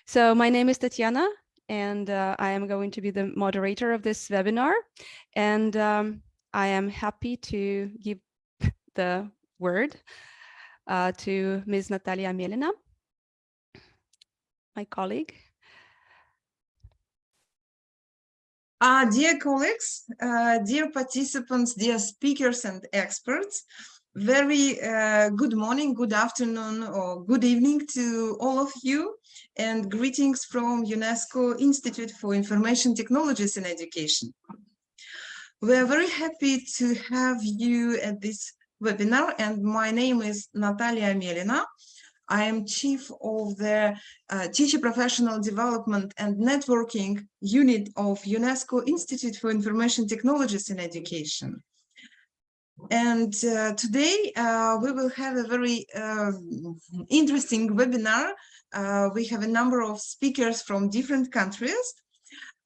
So my name is Tatiana, and I am going to be the moderator of this webinar. And I am happy to give the word to Ms. Natalia Amelina, my colleague. Dear colleagues, dear participants, dear speakers and experts, very good morning, good afternoon, or good evening to all of you, and greetings from UNESCO Institute for Information Technologies in Education. We are very happy to have you at this webinar, and my name is Natalia Amelina. I am chief of the Teacher Professional Development and Networking Unit of UNESCO Institute for Information Technologies in Education. And today we will have a very interesting webinar. We have a number of speakers from different countries.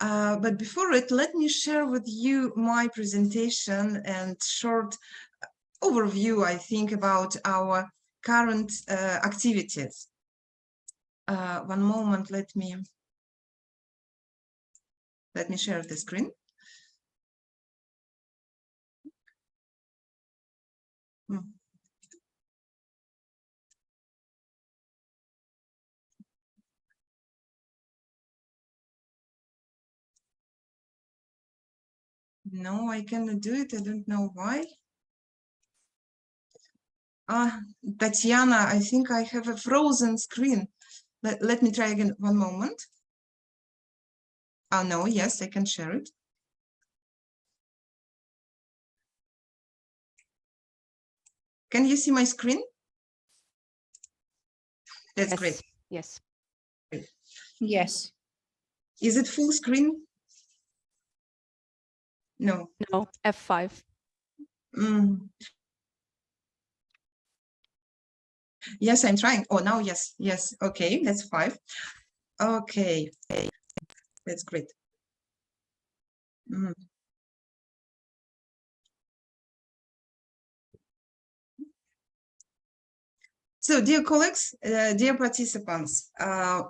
But before it, let me share with you my presentation and short overview, I think, about our current activities. One moment, let me share the screen. No, I cannot do it. I don't know why. Tatiana, I think I have a frozen screen. Let me try again. One moment. Oh, no, yes, I can share it. Can you see my screen? That's great. Yes. Yes. Is it full screen? No. No, F5. Yes, I'm trying. Oh, now, yes, yes. Okay, that's 5. Okay, that's great. So, dear colleagues, dear participants,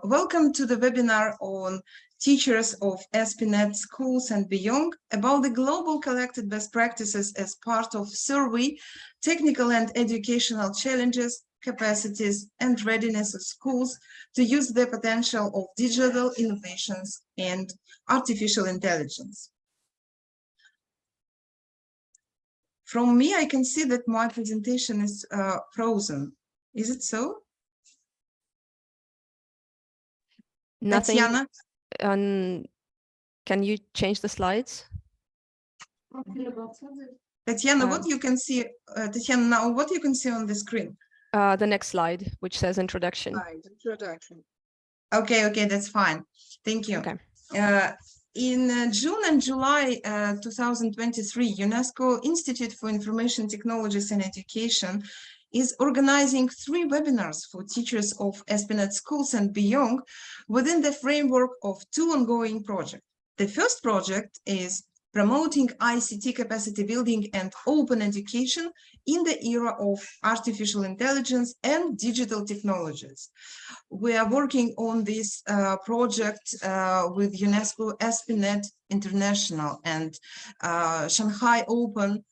welcome to the webinar on teachers of ASPnet schools and beyond about the global collected best practices as part of survey, technical and educational challenges, capacities, and readiness of schools to use the potential of digital innovations and artificial intelligence. From me, I can see that my presentation is frozen. Is it so? Nothing. Tatiana? Can you change the slides? Tatiana, what you can see, Tatiana, now what you can see on the screen? The next slide, which says introduction. Okay, okay, that's fine. Thank you. Okay. In June and July 2023, UNESCO Institute for Information Technologies in Education is organizing 3 webinars for teachers of ASPnet schools and beyond within the framework of 2 ongoing projects. The first project is promoting ICT capacity building and open education in the era of artificial intelligence and digital technologies. We are working on this project with UNESCO ASPnet International and Shanghai Open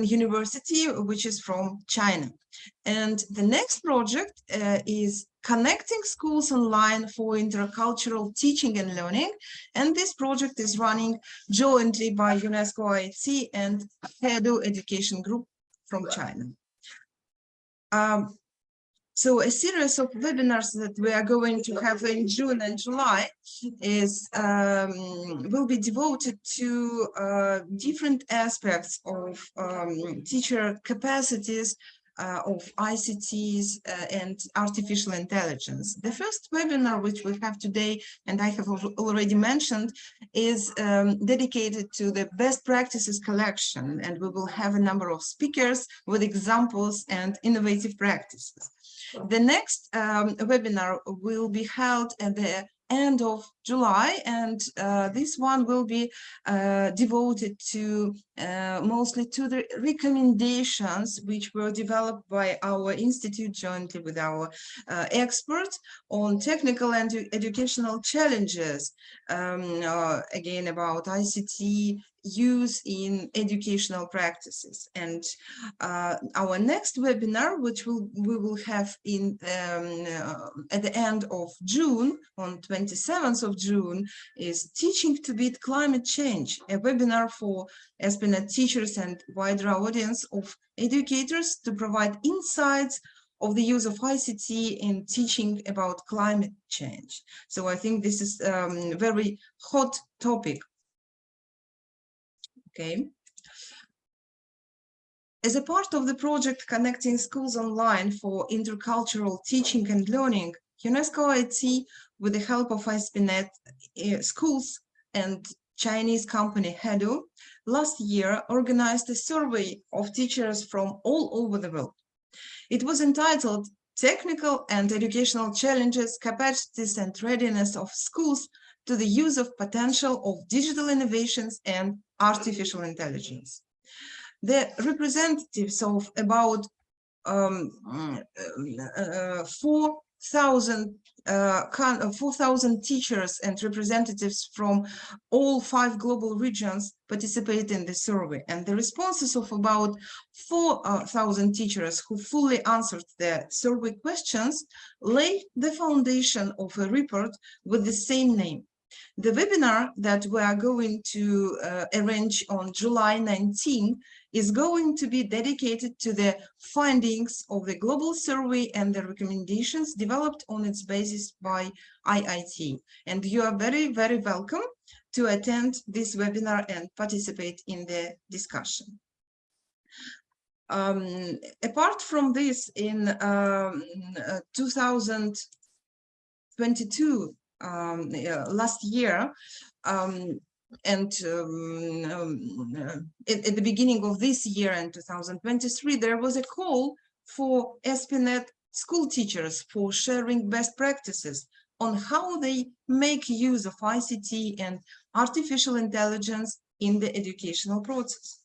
University, which is from China. And the next project is connecting schools online for intercultural teaching and learning. And this project is running jointly by UNESCO IITE and Edu Education Group from China. So a series of webinars that we are going to have in June and July will be devoted to different aspects of teacher capacities, of ICTs and artificial intelligence. The first webinar which we have today, and I have already mentioned, is dedicated to the best practices collection, and we will have a number of speakers with examples and innovative practices. The next webinar will be held at the end of July, and this one will be devoted to mostly to the recommendations which were developed by our institute jointly with our experts on technical and educational challenges, again about ICT use in educational practices. And our next webinar, which we will have in at the end of June, on 27th of June, is Teaching to Beat Climate Change, a webinar for ASPnet teachers and wider audience of educators to provide insights of the use of ICT in teaching about climate change. So I think this is a very hot topic. Okay. As a part of the project Connecting Schools Online for Intercultural Teaching and Learning, UNESCO IITE, with the help of ASPnet schools and Chinese company Hedu, last year organized a survey of teachers from all over the world. It was entitled Technical and Educational Challenges, Capacities and Readiness of Schools to the Use of Potential of Digital Innovations and Artificial Intelligence. The representatives of about 4,000 teachers and representatives from all 5 global regions participate in the survey, and the responses of about 4,000 teachers who fully answered the survey questions lay the foundation of a report with the same name. The webinar that we are going to arrange on July 19 is going to be dedicated to the findings of the global survey and the recommendations developed on its basis by IITE. And you are very, very welcome to attend this webinar and participate in the discussion. Apart from this, in 2022, last year, and at the beginning of this year in 2023, there was a call for ASPnet school teachers for sharing best practices on how they make use of ICT and artificial intelligence in the educational process.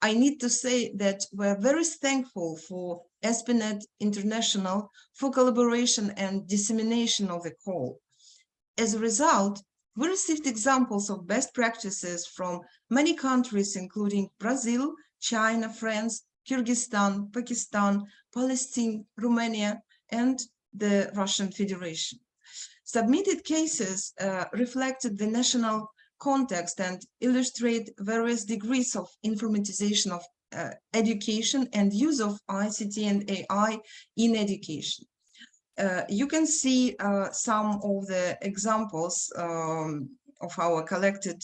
I need to say that we're very thankful for ASPnet International for collaboration and dissemination of the call. As a result, we received examples of best practices from many countries, including Brazil, China, France, Kyrgyzstan, Pakistan, Palestine, Romania, and the Russian Federation. Submitted cases reflected the national context and illustrate various degrees of informatization of education and use of ICT and AI in education. You can see some of the examples of our collected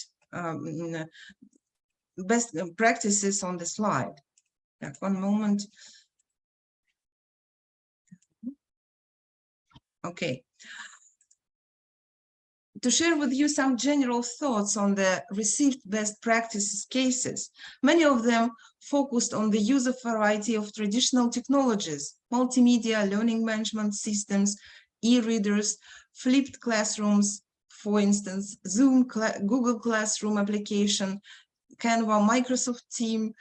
best practices on the slide. One moment. Okay. To share with you some general thoughts on the received best practices cases, many of them focused on the use of a variety of traditional technologies, multimedia, learning management systems, e-readers, flipped classrooms, for instance, Zoom, Google Classroom application, Canva, Microsoft Teams,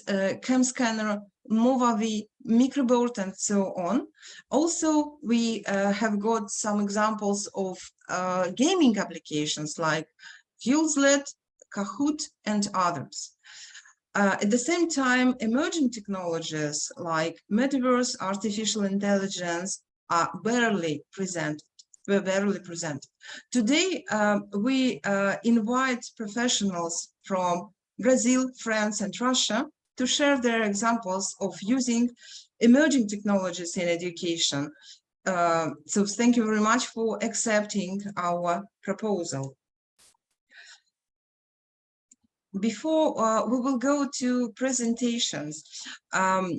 CamScanner, Movavi, Microboard, and so on. Also, we have got some examples of gaming applications like Fuelsled, Kahoot, and others. At the same time, emerging technologies like metaverse, artificial intelligence are barely presented. Today, we invite professionals from Brazil, France, and Russia to share their examples of using emerging technologies in education. So thank you very much for accepting our proposal. Before we will go to presentations, and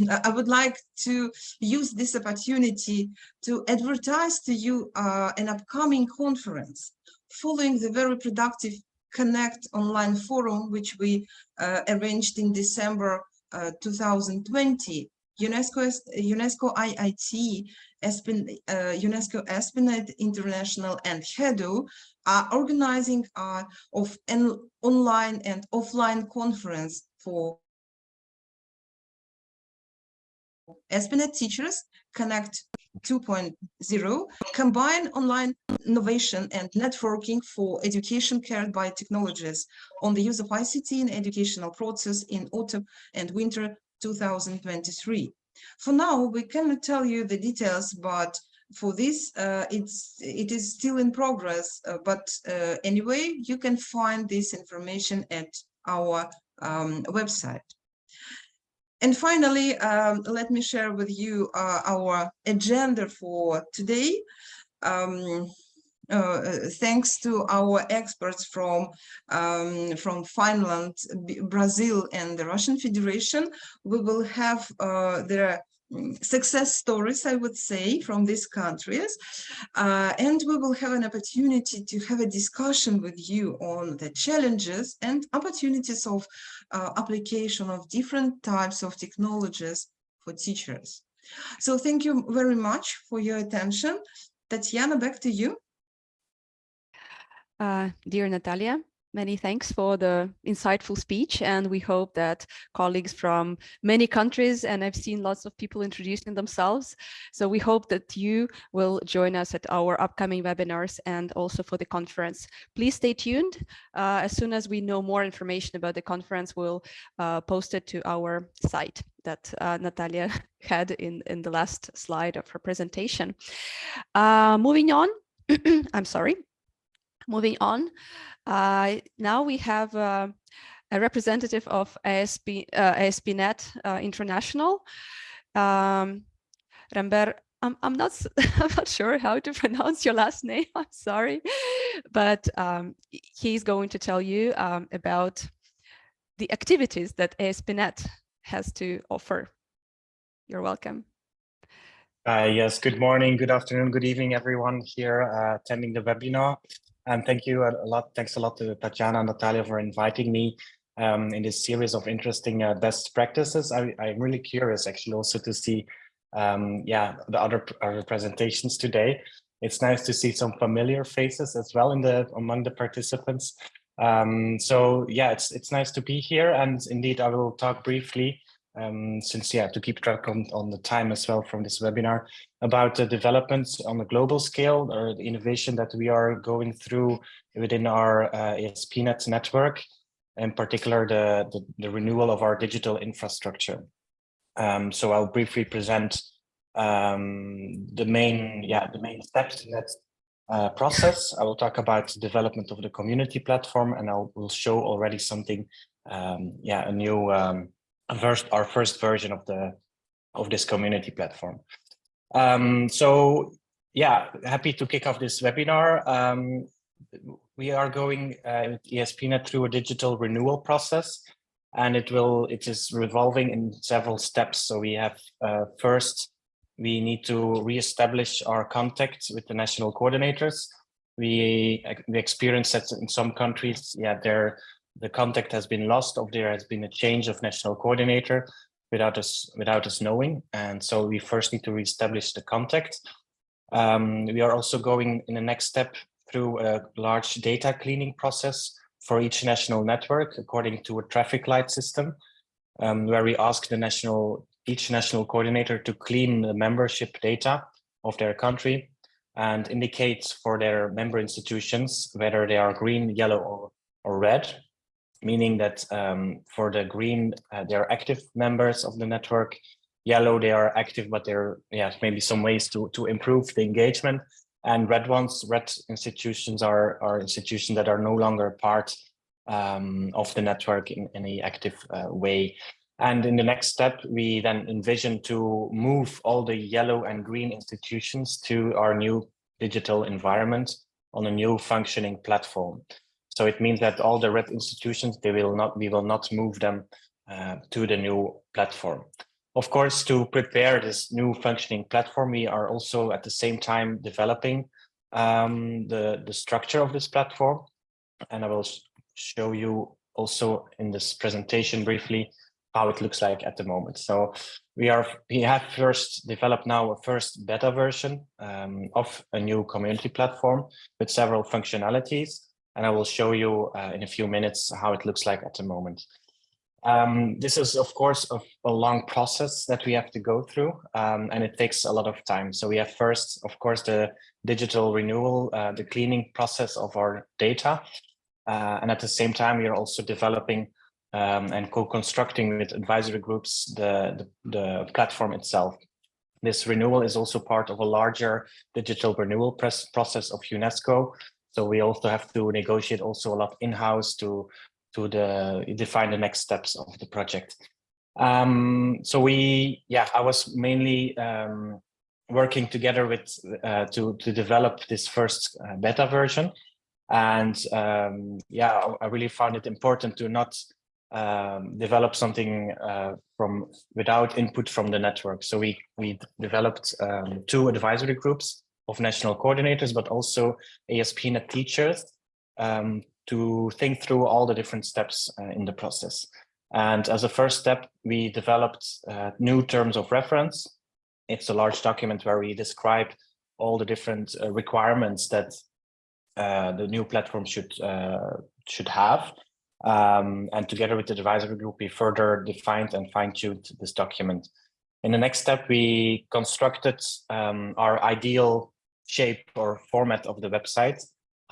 I would like to use this opportunity to advertise to you an upcoming conference following the very productive Connect online forum, which we arranged in December 2020 UNESCO IITE, UNESCO ASPnet International, and HEDO are organizing of an online and offline conference for ASPnet teachers Connect 2.0, combine online innovation and networking for education carried by technologies on the use of ICT in educational process in autumn and winter 2023. For now, we cannot tell you the details, but for this, it is still in progress. Anyway, you can find this information at our website. And finally, let me share with you our agenda for today. Thanks to our experts from Finland, Brazil, and the Russian Federation, we will have their success stories, I would say, from these countries. And we will have an opportunity to have a discussion with you on the challenges and opportunities of application of different types of technologies for teachers. So thank you very much for your attention. Tatiana, back to you. Dear Natalia, many thanks for the insightful speech, and we hope that colleagues from many countries, and I've seen lots of people introducing themselves, so we hope that you will join us at our upcoming webinars and also for the conference. Please stay tuned. As soon as we know more information about the conference, we'll post it to our site that Natalia had in the last slide of her presentation. Moving on, I'm sorry. Moving on, now we have a representative of ASPnet International, Rembert. I'm not sure how to pronounce your last name. I'm sorry, but he's going to tell you about the activities that ASPnet has to offer. You're welcome. Yes, good morning, good afternoon, good evening, everyone here attending the webinar. And thank you a lot. Thanks a lot to Tatiana and Natalia for inviting me in this series of interesting best practices. I'm really curious actually also to see the other presentations today. It's nice to see some familiar faces as well among the participants. So yeah, it's nice to be here, and indeed I will talk briefly to keep track on the time as well from this webinar about the developments on a global scale, or the innovation that we are going through within our ASPnet network, in particular the renewal of our digital infrastructure. So I'll briefly present the main steps in that process. I will talk about the development of the community platform, and will show already something, a new our first version of this community platform. So yeah, happy to kick off this webinar. We are going with ASPnet through a digital renewal process, and it is revolving in several steps. So we have first, we need to reestablish our contact with the national coordinators. We experience that in some countries, the contact has been lost, or there has been a change of national coordinator without us knowing. And so we first need to reestablish the contact. We are also going in the next step through a large data cleaning process for each national network according to a traffic light system, where we ask each national coordinator to clean the membership data of their country and indicate for their member institutions whether they are green, yellow, or red. Meaning that for the green, they are active members of the network. Yellow, they are active, but there maybe some ways to improve the engagement. And red institutions are institutions that are no longer part of the network in any active way. And in the next step, we then envision to move all the yellow and green institutions to our new digital environment on a new functioning platform. So it means that all the red institutions, we will not move them to the new platform. Of course, to prepare this new functioning platform, we are also at the same time developing the structure of this platform. And I will show you also in this presentation briefly how it looks like at the moment. So we have first developed now a first beta version of a new community platform with several functionalities. And I will show you in a few minutes how it looks like at the moment. This is, of course, a long process that we have to go through, and it takes a lot of time. So we have first, of course, the digital renewal, the cleaning process of our data. And at the same time, we are also developing and co-constructing with advisory groups the platform itself. This renewal is also part of a larger digital renewal process of UNESCO. So we also have to negotiate also a lot in-house to define the next steps of the project. So I was mainly working together with to develop this first beta version. And I really found it important to not develop something from without input from the network. So we developed 2 advisory groups of national coordinators, but also ASPnet teachers to think through all the different steps in the process. And as a first step, we developed new terms of reference. It's a large document where we describe all the different requirements that the new platform should have. And together with the advisory group, we further defined and fine-tuned this document. In the next step, we constructed our ideal shape or format of the website,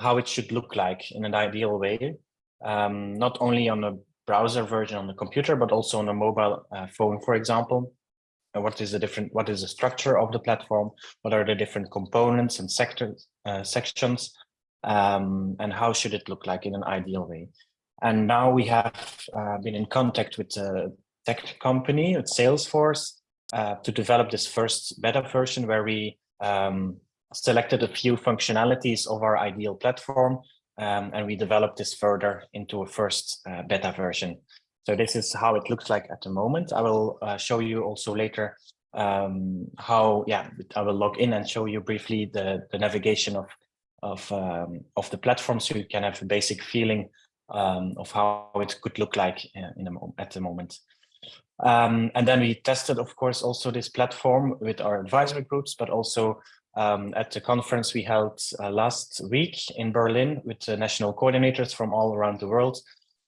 how it should look like in an ideal way, not only on a browser version on the computer, but also on a mobile phone, for example. And what is the structure of the platform? What are the different components and sections? And how should it look like in an ideal way? And now we have been in contact with a tech company, with Salesforce, to develop this first beta version where we selected a few functionalities of our ideal platform, and we developed this further into a first beta version. So this is how it looks like at the moment. I will show you also later how, I will log in and show you briefly the navigation of the platform, so you can have a basic feeling of how it could look like at the moment. And then we tested, of course, also this platform with our advisory groups, but also at the conference we held last week in Berlin with the national coordinators from all around the world.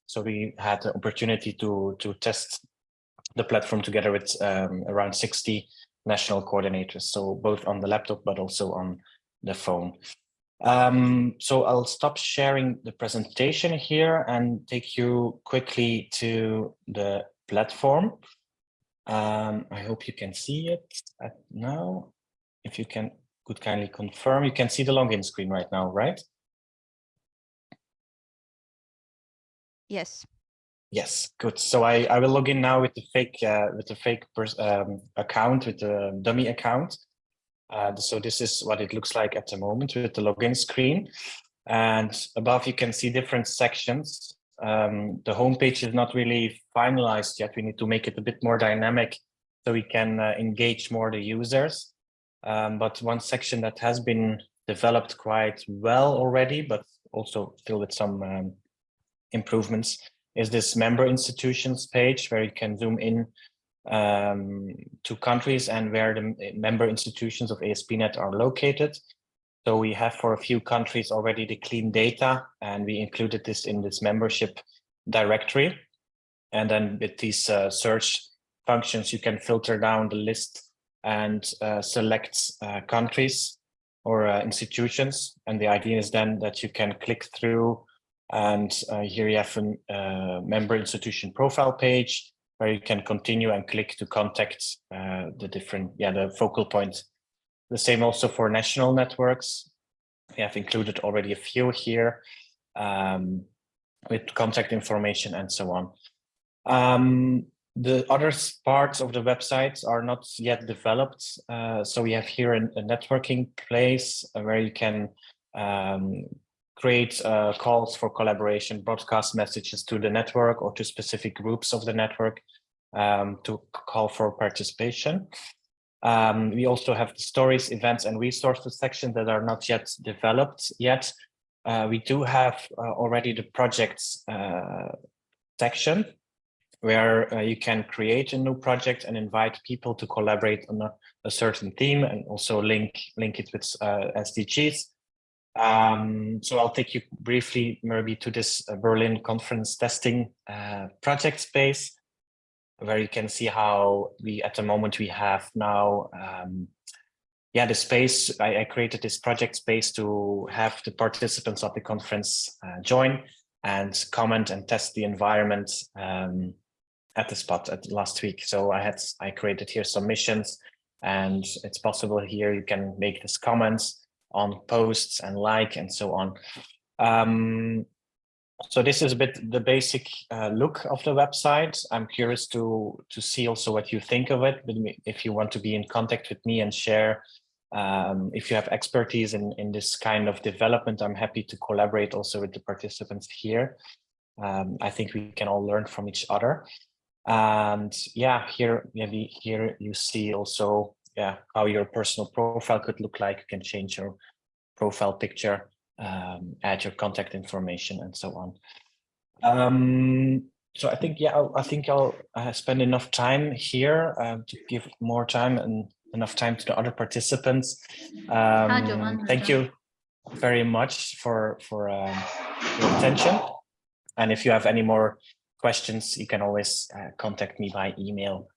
So we had the opportunity to test the platform together with around 60 national coordinators, so both on the laptop, but also on the phone. So I'll stop sharing the presentation here and take you quickly to the platform. I hope you can see it now. If you could kindly confirm, you can see the login screen right now, right? Yes. Yes, good. So I will log in now with the fake account, with the dummy account. So this is what it looks like at the moment with the login screen. And above you can see different sections. The homepage is not really finalized yet. We need to make it a bit more dynamic so we can engage more the users. But one section that has been developed quite well already, but also still with some improvements, is this member institutions page where you can zoom in to countries and where the member institutions of ASPnet are located. So we have for a few countries already the clean data, and we included this in this membership directory. And then with these search functions, you can filter down the list and select countries or institutions. And the idea is then that you can click through, and here you have a member institution profile page where you can continue and click to contact the focal points. The same also for national networks. We have included already a few here with contact information and so on. The other parts of the website are not yet developed. So we have here a networking place where you can create calls for collaboration, broadcast messages to the network or to specific groups of the network to call for participation. We also have the stories, events, and resources section that are not yet developed yet. We do have already the projects section, where you can create a new project and invite people to collaborate on a certain theme, and also link it with SDGs. So I'll take you briefly maybe to this Berlin conference testing project space, where you can see how at the moment we have now, the space. I created this project space to have the participants of the conference join and comment and test the environment at the spot last week. So I created here some missions, and it's possible here you can make these comments on posts and like and so on. So this is a bit the basic look of the website. I'm curious to see also what you think of it. If you want to be in contact with me and share, if you have expertise in this kind of development, I'm happy to collaborate also with the participants here. I think we can all learn from each other. And yeah, here you see also how your personal profile could look like. You can change your profile picture, add your contact information, and so on. So I think I'll spend enough time here to give more time and enough time to the other participants. Thank you very much for your attention. And if you have any more questions, you can always contact me by email.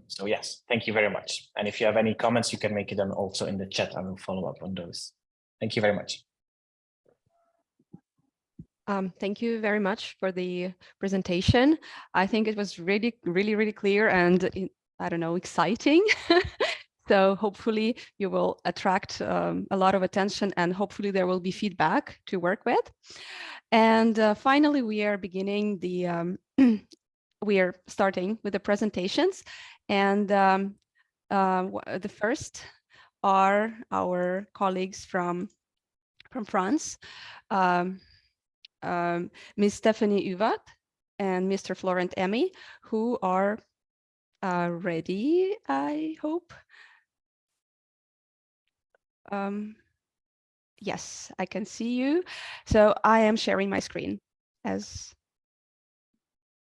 So yes, thank you very much. And if you have any comments, you can make it also in the chat. I will follow up on those. Thank you very much. Thank you very much for the presentation. I think it was really clear and, I don't know, exciting. So hopefully you will attract a lot of attention, and hopefully there will be feedback to work with. And finally, we are beginning we are starting with the presentations, and the first are our colleagues from France, Ms. Stephanie Yvart and Mr. Florent Emmy, who are ready, I hope. Yes, I can see you. So I am sharing my screen as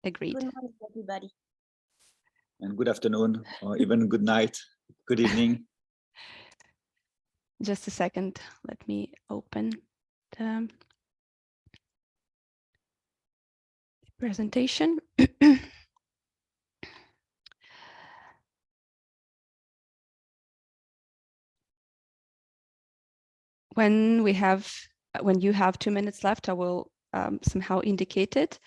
agreed. Good morning, everybody. And good afternoon, or even good night, good evening. Just a second, let me open the presentation. When you have 2 minutes left, I will somehow indicate it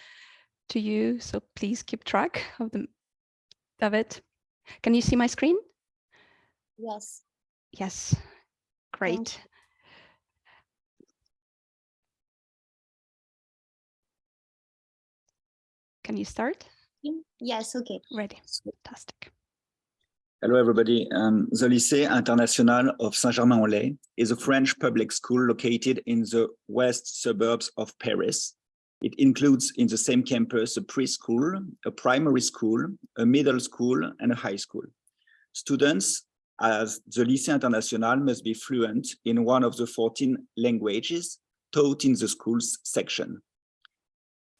to you. So please keep track of it. Can you see my screen? Yes. Yes, great. Can you start? Yes, okay. Ready, fantastic. Hello, everybody. The Lycée International of Saint-Germain-en-Laye is a French public school located in the west suburbs of Paris. It includes in the same campus a preschool, a primary school, a middle school, and a high school. Students at the Lycée International must be fluent in one of the 14 languages taught in the school's section.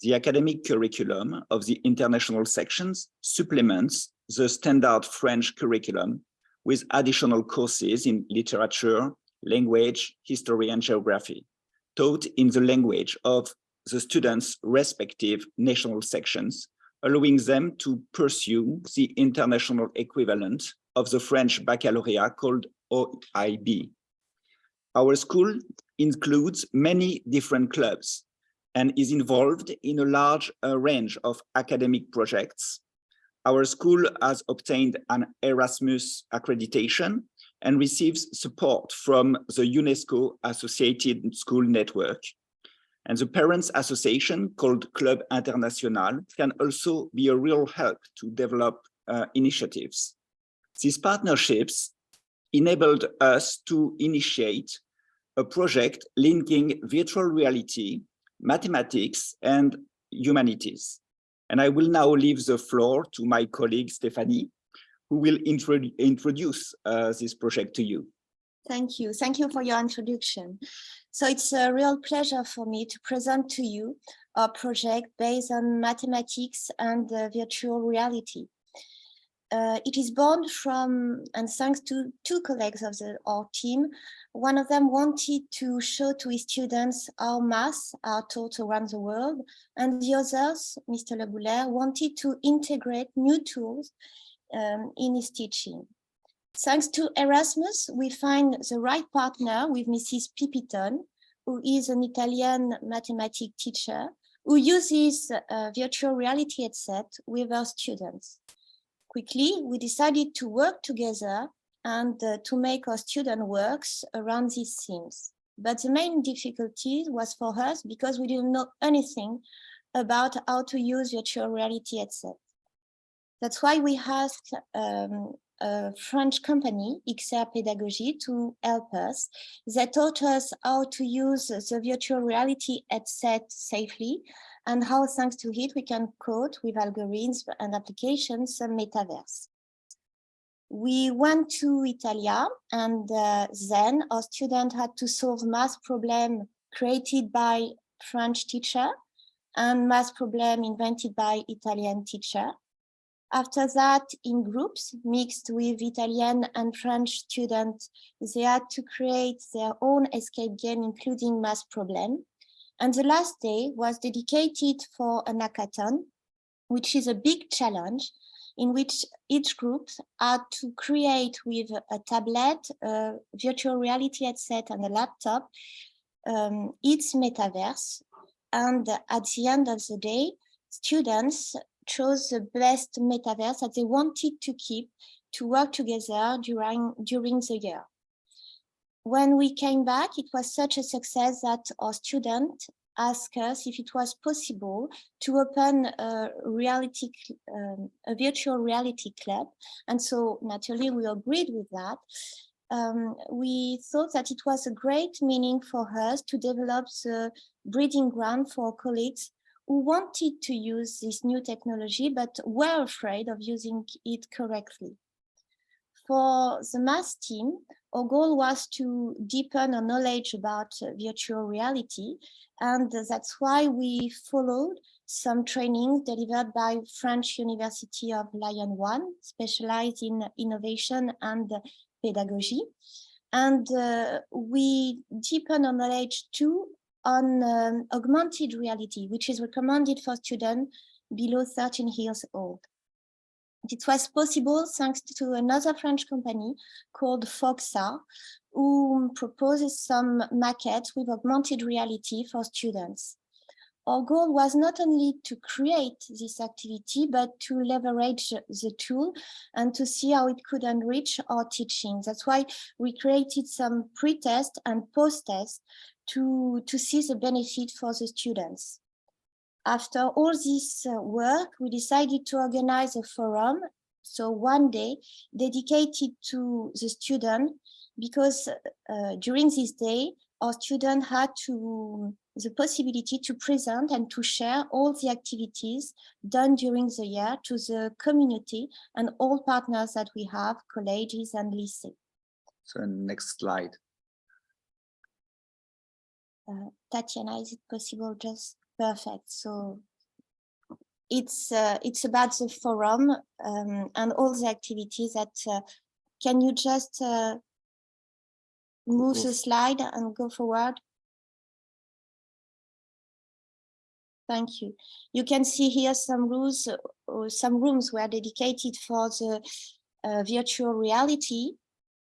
The academic curriculum of the international sections supplements the standard French curriculum with additional courses in literature, language, history, and geography, taught in the language of the students' respective national sections, allowing them to pursue the international equivalent of the French baccalaureate called OIB. Our school includes many different clubs and is involved in a large range of academic projects. Our school has obtained an Erasmus accreditation and receives support from the UNESCO Associated School Network. And the Parents Association, called Club International, can also be a real help to develop initiatives. These partnerships enabled us to initiate a project linking virtual reality, mathematics, and humanities. And I will now leave the floor to my colleague, Stephanie, who will introduce this project to you. Thank you. Thank you for your introduction. So it's a real pleasure for me to present to you our project based on mathematics and virtual reality. It is born from, and thanks to two colleagues of our team. One of them wanted to show to his students how maths are taught around the world, and the others, Mr. Le Boulaire, wanted to integrate new tools in his teaching. Thanks to Erasmus, we find the right partner with Mrs. Pipiton, who is an Italian mathematics teacher, who uses virtual reality headset with her students. Quickly, we decided to work together and to make our student works around these themes. But the main difficulty was for us because we didn't know anything about how to use virtual reality headset. That's why we asked a French company, XR Pedagogy, to help us. They taught us how to use the virtual reality headset safely and how, thanks to it, we can code with algorithms and applications some metaverse. We went to Italia, and then our student had to solve math problem created by French teacher and math problem invented by Italian teacher. After that, in groups mixed with Italian and French students, they had to create their own escape game, including math problem. And the last day was dedicated for an hackathon, which is a big challenge in which each group had to create with a tablet, a virtual reality headset and a laptop, its metaverse. And at the end of the day, students chose the best metaverse that they wanted to keep to work together during the year. When we came back, it was such a success that our student asked us if it was possible to open a virtual reality club. And so naturally we agreed with that. We thought that it was a great meaning for us to develop the breeding ground for colleagues who wanted to use this new technology, but were afraid of using it correctly. For the math team, our goal was to deepen our knowledge about virtual reality, and that's why we followed some trainings delivered by French University of Lyon 1, specialized in innovation and pedagogy. And we deepen our knowledge too on augmented reality, which is recommended for students below 13 years old. It was possible thanks to another French company called Foxa, who proposes some maquettes with augmented reality for students. Our goal was not only to create this activity, but to leverage the tool and to see how it could enrich our teaching. That's why we created some pre-test and post-test to see the benefit for the students. After all this work, we decided to organize a forum, so one day dedicated to the student, because during this day, our students had the possibility to present and to share all the activities done during the year to the community and all partners that we have, colleges and Lycée. So next slide. Tatiana, is it possible? Just perfect. So it's about the forum and all the activities that can you just move the slide and go forward? Thank you. You can see here some rooms were dedicated for the virtual reality,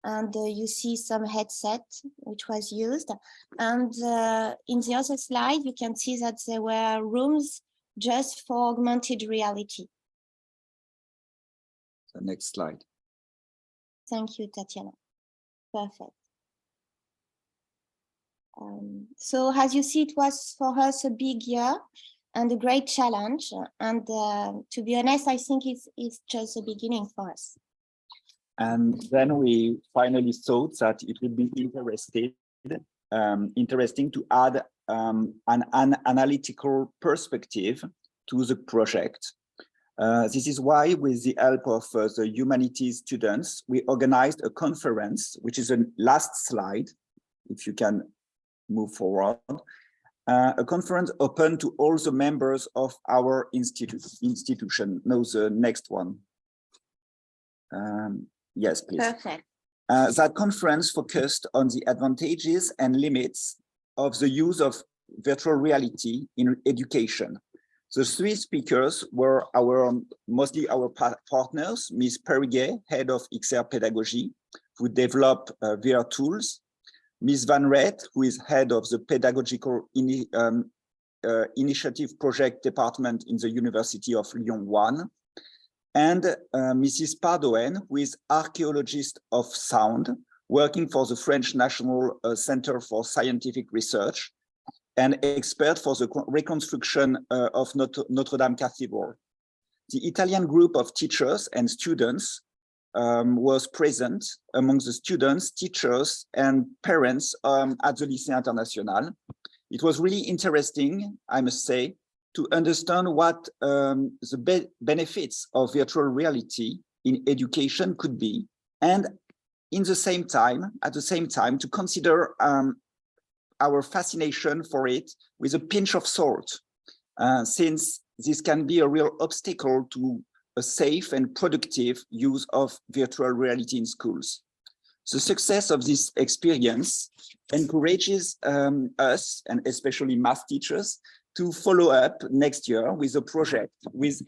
and you see some headset which was used. And in the other slide, you can see that there were rooms just for augmented reality. The next slide. Thank you, Tatiana. Perfect. So as you see, it was for us a big year and a great challenge. And to be honest, I think it's just the beginning for us. And then we finally thought that it would be interesting to add an analytical perspective to the project. This is why, with the help of the humanities students, we organized a conference, which is a last slide, if you can move forward. A conference open to all the members of our institution. No, the next one. Yes, please. Perfect. That conference focused on the advantages and limits of the use of virtual reality in education. The three speakers were mostly our partners, Ms. Periguet, head of XR Pedagogy, who developed VR tools, Ms. Van Ret, who is head of the Pedagogical Initiative Project Department in the University of Lyon 1, and Mrs. Pardoen, who is archaeologist of sound, working for the French National Center for Scientific Research, and expert for the reconstruction of Notre Dame Cathedral. The Italian group of teachers and students was present among the students, teachers, and parents at the Lycée International. It was really interesting, I must say, to understand what the benefits of virtual reality in education could be, and at the same time, to consider our fascination for it with a pinch of salt, since this can be a real obstacle to a safe and productive use of virtual reality in schools. The success of this experience encourages us, and especially math teachers, to follow up next year with a project with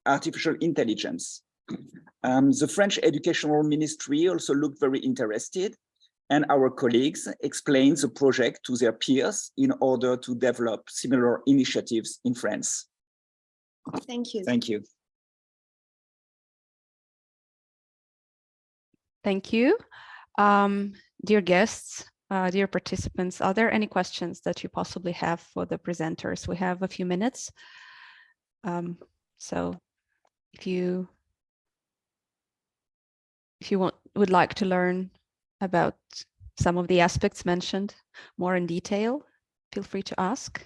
artificial intelligence. The French Educational Ministry also looked very interested, and our colleagues explained the project to their peers in order to develop similar initiatives in France. Thank you. Thank you. Thank you. Dear guests, dear participants, are there any questions that you possibly have for the presenters? We have a few minutes. So if you would like to learn about some of the aspects mentioned more in detail, feel free to ask.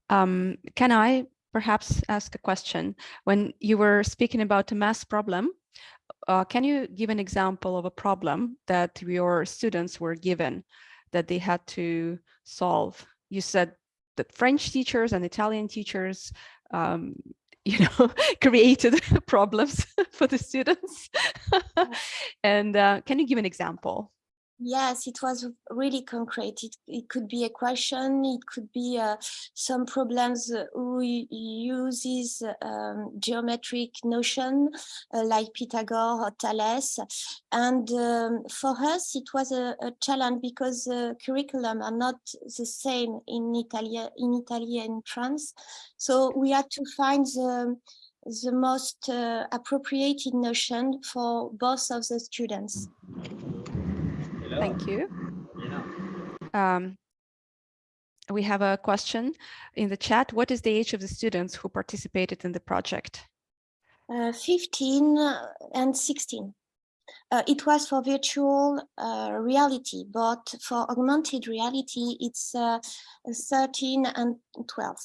Can I perhaps ask a question? When you were speaking about a math problem, can you give an example of a problem that your students were given that they had to solve? You said that French teachers and Italian teachers created problems for the students. And can you give an example? Yes, it was really concrete. It could be a question, it could be some problems who uses geometric notion like Pythagoras or Thales. And for us, it was a challenge because curriculum are not the same in Italy and France. So we had to find the most appropriate notion for both of the students. Thank you. We have a question in the chat. What is the age of the students who participated in the project? 15 and 16. It was for virtual reality, but for augmented reality, it's 13 and 12.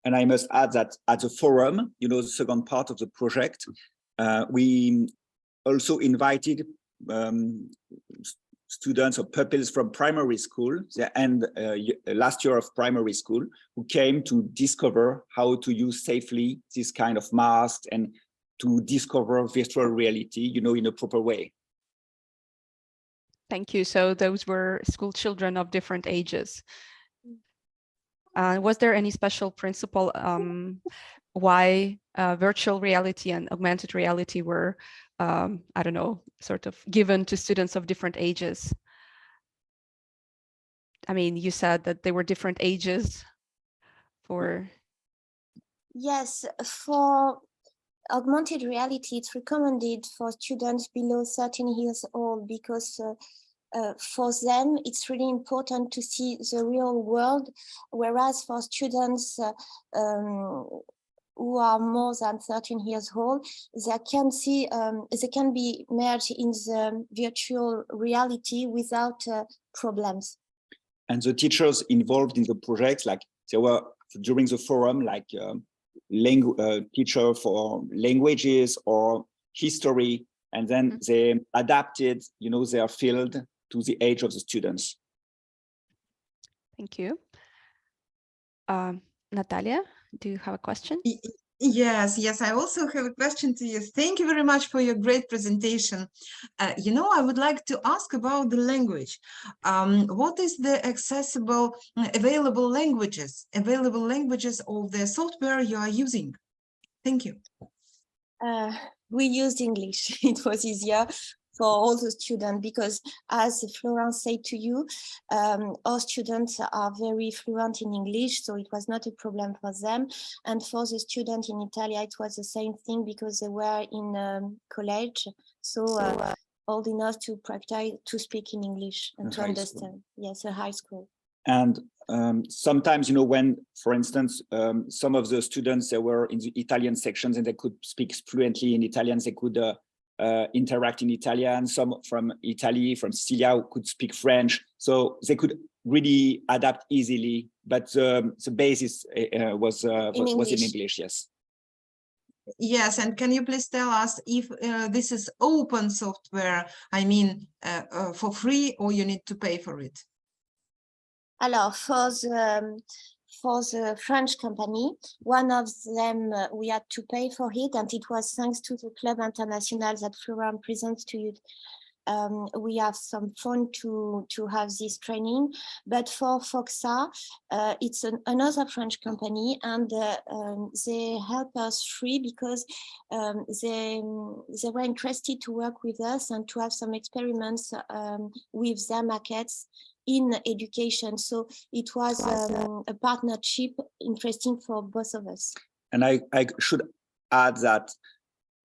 And I must add that at the forum, the second part of the project, we also invited students or pupils from primary school and last year of primary school who came to discover how to use safely this kind of mask and to discover virtual reality, in a proper way. Thank you. So those were school children of different ages. Was there any special principle why virtual reality and augmented reality were, I don't know, sort of given to students of different ages? I mean, you said that there were different ages for... Yes, for augmented reality, it's recommended for students below 13 years old because for them, it's really important to see the real world, whereas for students who are more than 13 years old, they can see, they can be merged in the virtual reality without problems. And the teachers involved in the project, like there were during the forum, like teacher for languages or history, and then they adapted, their field to the age of the students. Thank you. Natalia, do you have a question? Yes, I also have a question to you. Thank you very much for your great presentation. I would like to ask about the language. What is the available languages of the software you are using? Thank you. We used English. It was easier for all the students because, as Florent said to you, our students are very fluent in English, so it was not a problem for them. And for the students in Italy, it was the same thing because they were in college, so old enough to practice to speak in English and to understand. Yes, a high school. And sometimes, when, for instance, some of the students, they were in the Italian sections and they could speak fluently in Italian, they could interact in Italian. Some from Italy, from Sicilia, could speak French. So they could really adapt easily. But the basis was in English, yes. Yes, and can you please tell us if this is open software, I mean, for free, or you need to pay for it? Alors, for the French company, one of them, we had to pay for it, and it was thanks to the Club International that Florent presents to you. We have some fun to have this training, but for FOXA, it's another French company, and they help us free because they were interested to work with us and to have some experiments with their markets in education. So it was a partnership interesting for both of us. And I should add that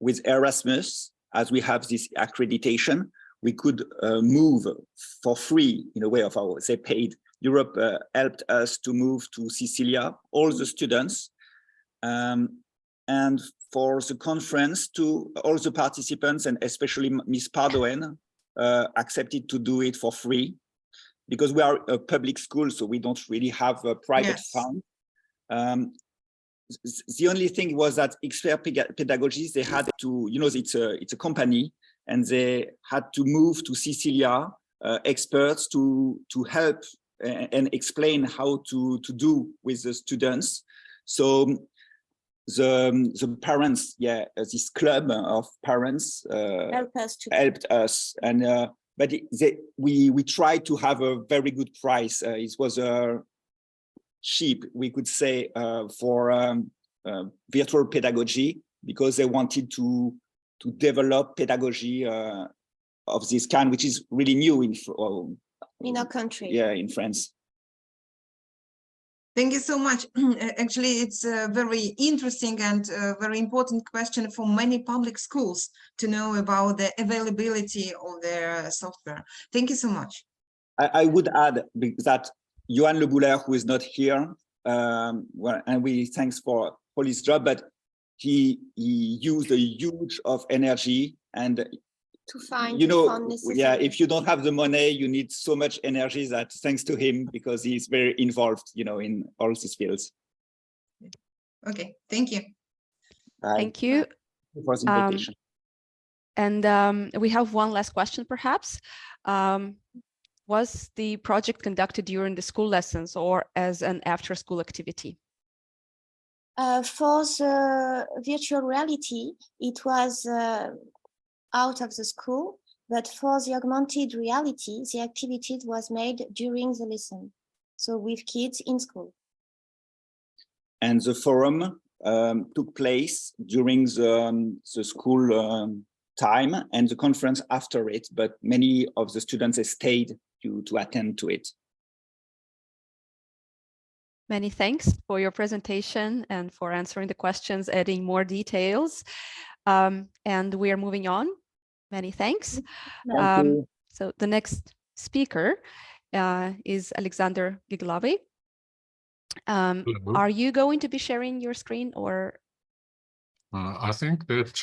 with Erasmus, as we have this accreditation, we could move for free in a way of our, they paid. Europe helped us to move to Sicilia, all the students, and for the conference to all the participants, and especially Miss Pardoen accepted to do it for free, because we are a public school, so we don't really have a private fund. The only thing was that Expert Pedagogies, they had to, it's a company, and they had to move to Sicilia, experts to help and explain how to do with the students. So the parents, this club of parents helped us, and but we tried to have a very good price. It was cheap, we could say, for virtual pedagogy, because they wanted to develop pedagogy of this kind, which is really new in our country. Yeah, in France. Thank you so much. Actually, it's a very interesting and very important question for many public schools to know about the availability of their software. Thank you so much. I would add that Johan Le Bouler, who is not here, and we thanks for his job, but he used a huge of energy, and to find if you don't have the money, you need so much energy that thanks to him, because he's very involved, in all these fields. Okay, thank you. Thank you. For the invitation. And we have one last question, perhaps. Was the project conducted during the school lessons or as an after-school activity? For the virtual reality, it was out of the school, but for the augmented reality, the activity was made during the lesson, so with kids in school. And the forum took place during the school time, and the conference after it, but many of the students stayed to attend to it. Many thanks for your presentation and for answering the questions, adding more details. And we are moving on. Many thanks. Thank you. So the next speaker is Alexander Giglavy. Are you going to be sharing your screen, or? I think that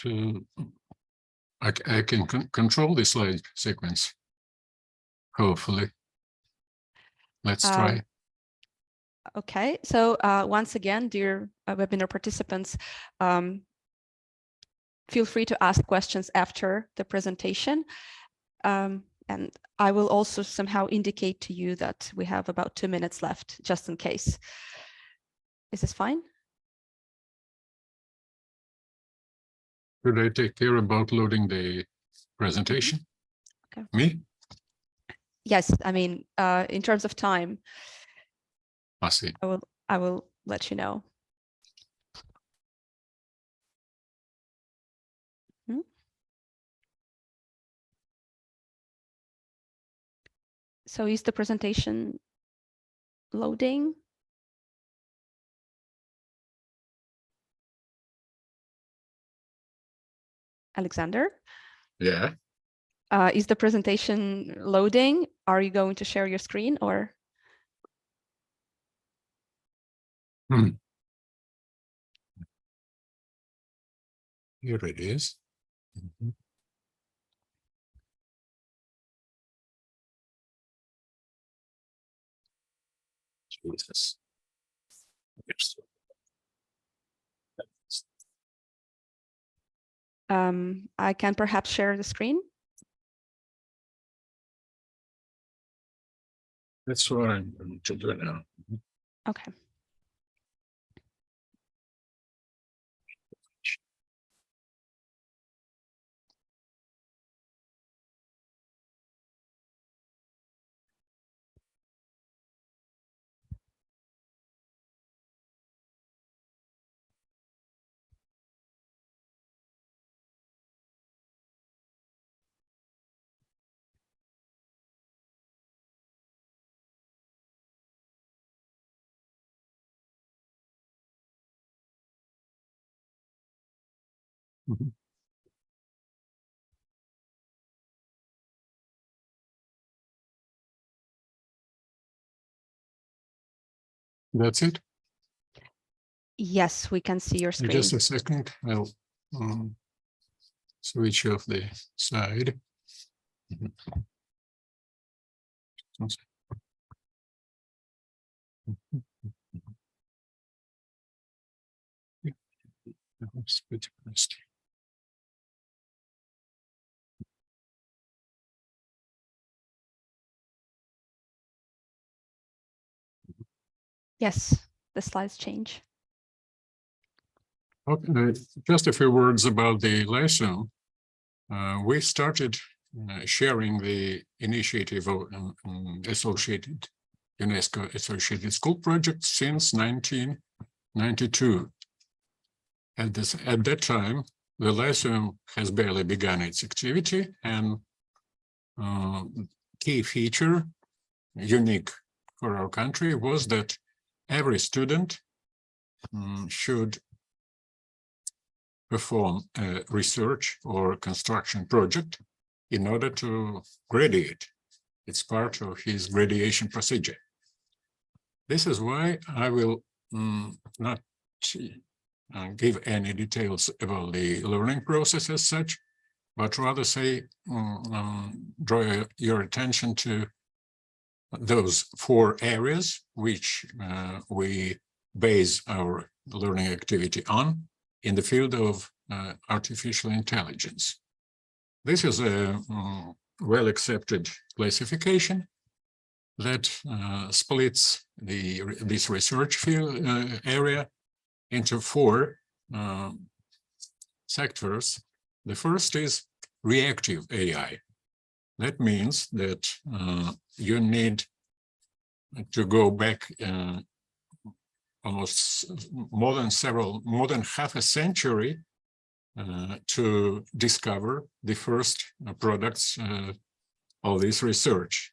I can control the slide sequence. Hopefully. Let's try. Okay, so once again, dear webinar participants, feel free to ask questions after the presentation. And I will also somehow indicate to you that we have about 2 minutes left, just in case. Is this fine? Should I take care about loading the presentation? Okay. Me? Yes, I mean, in terms of time, I see. I will let you know. So is the presentation loading? Alexander? Yeah. Is the presentation loading? Are you going to share your screen or? Here it is. Mhm. Jesus. Yes. I can perhaps share the screen. That's what I'm going to do now. Okay. Mhm. That's it. Yes, we can see your screen. Just a second. I'll switch off the slide. Mhm. Yeah, that's pretty nice. Yes, the slides change. Okay, just a few words about the lesson. We started sharing the initiative of associated UNESCO associated school project since 1992. At that time, the lesson has barely begun its activity, and key feature unique for our country was that every student should perform a research or construction project in order to graduate. It's part of his graduation procedure. This is why I will not give any details about the learning process as such, but rather say, draw your attention to those 4 areas which we base our learning activity on in the field of artificial intelligence. This is a well-accepted classification that splits this research field area into 4 sectors. The first is reactive AI. That means that you need to go back almost more than half a century to discover the first products of this research.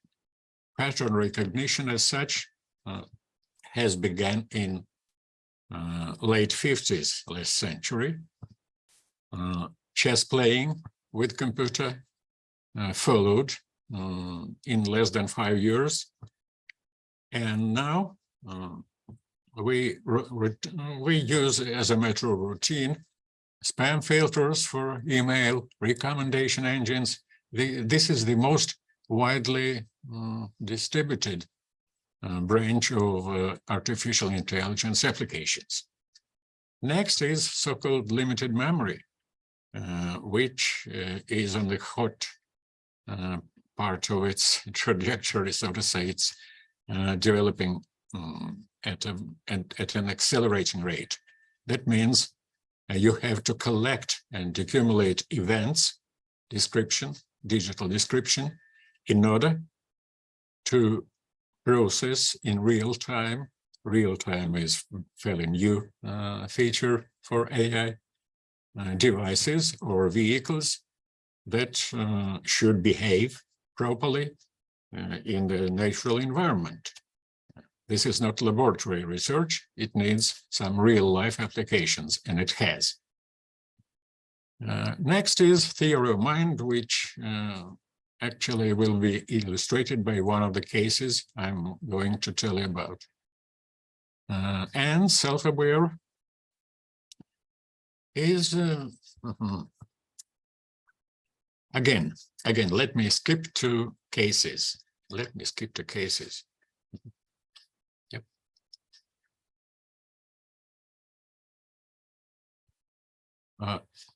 Pattern recognition as such has begun in late 50s last century. Chess playing with computer followed in less than 5 years. And now we use as a matter of routine spam filters for email, recommendation engines. This is the most widely distributed branch of artificial intelligence applications. Next is so-called limited memory, which is on the hot part of its trajectory, so to say. It's developing at an accelerating rate. That means you have to collect and accumulate events, description, digital description, in order to process in real time. Real time is a fairly new feature for AI devices or vehicles that should behave properly in the natural environment. This is not laboratory research. It needs some real life applications, and it has. Next is theory of mind, which actually will be illustrated by one of the cases I'm going to tell you about. And self-aware is, again, let me skip to cases. Let me skip to cases. Yep.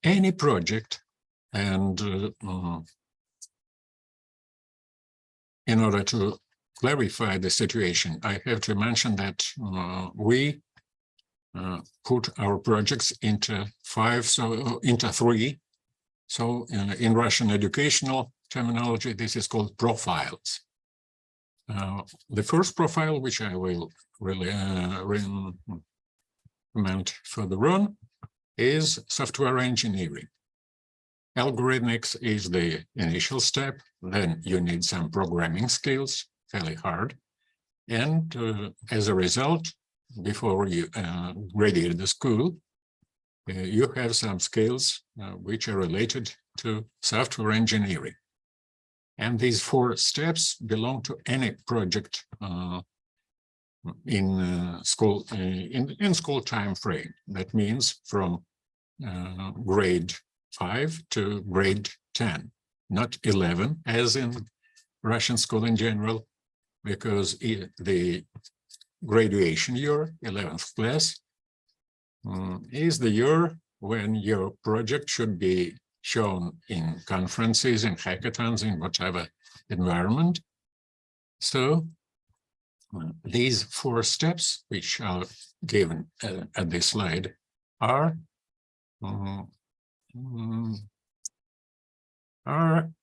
Any project, and in order to clarify the situation, I have to mention that we put our projects into three. So in Russian educational terminology, this is called profiles. The first profile, which I will really comment further on, is software engineering. Algorithmics is the initial step. Then you need some programming skills, fairly hard. And as a result, before you graduate the school, you have some skills which are related to software engineering. And these four steps belong to any project in school time frame. That means from grade 5 to grade 10, not 11, as in Russian school in general, because the graduation year, 11th class, is the year when your project should be shown in conferences, in hackathons, in whatever environment. So these four steps, which are given at this slide, are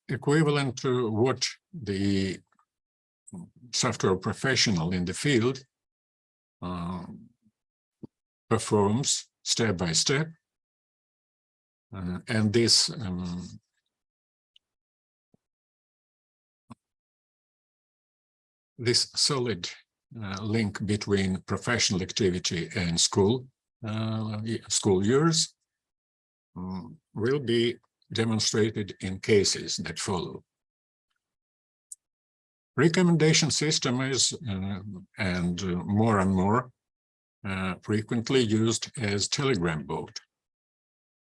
equivalent to what the software professional in the field performs step by step. And this this solid link between professional activity and school years will be demonstrated in cases that follow. Recommendation system is and more frequently used as telegram boat.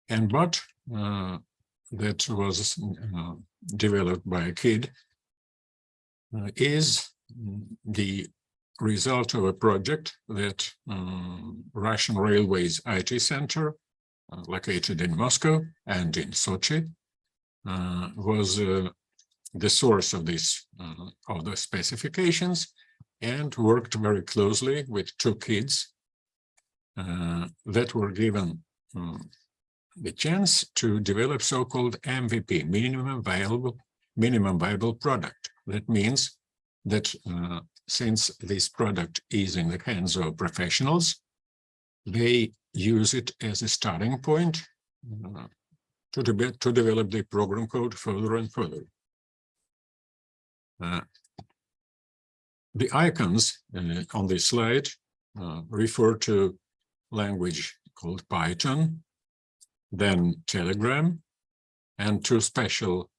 And bot that was developed by a kid is the result of a project that Russian Railways IT Center, located in Moscow and in Sochi, was the source of this of the specifications, and worked very closely with two kids that were given the chance to develop so-called MVP, minimum viable product. That means that since this product is in the hands of professionals, they use it as a starting point to develop the program code further and further. The icons on this slide refer to language called Python, then Telegram, and two special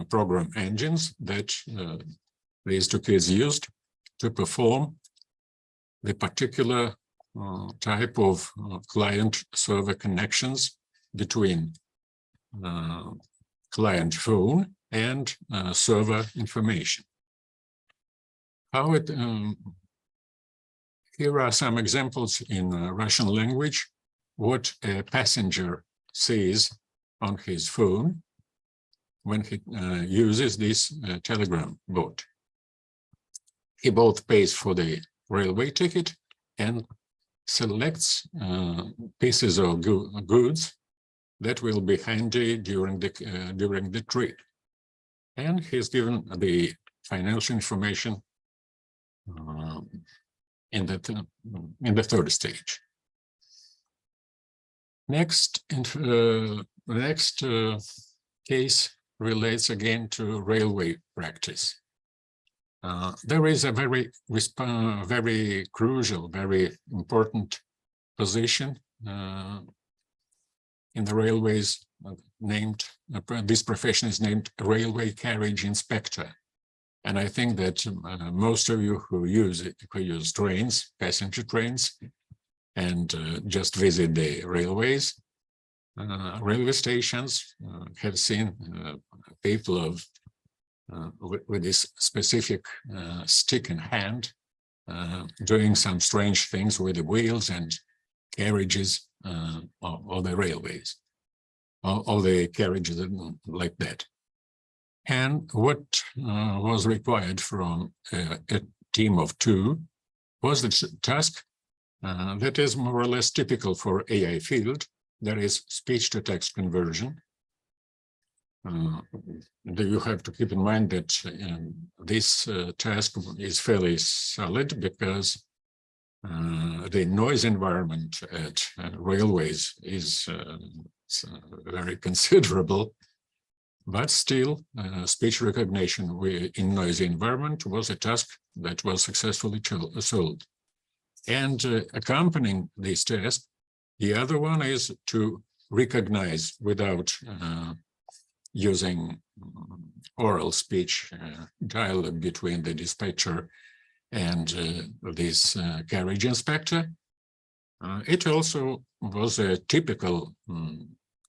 program engines that these two kids used to perform the particular type of client-server connections between client phone and server information. How it Here are some examples in Russian language, what a passenger sees on his phone when he uses this telegram boat. He both pays for the railway ticket and selects pieces of goods that will be handy during the trip. And he's given the financial information in the third stage. Next case relates again to railway practice. There is a very crucial, very important position in the railways named, this profession is named railway carriage inspector. And I think that most of you who use trains, passenger trains, and just visit the railways, railway stations, have seen people with this specific stick in hand, doing some strange things with the wheels and carriages of the railways, all the carriages like that. And what was required from a team of two was the task that is more or less typical for AI field, that is speech-to-text conversion. You have to keep in mind that this task is fairly solid because the noise environment at railways is very considerable, but still speech recognition in noisy environment was a task that was successfully solved. And accompanying this task, the other one is to recognize without using oral speech dialogue between the dispatcher and this carriage inspector. It also was a typical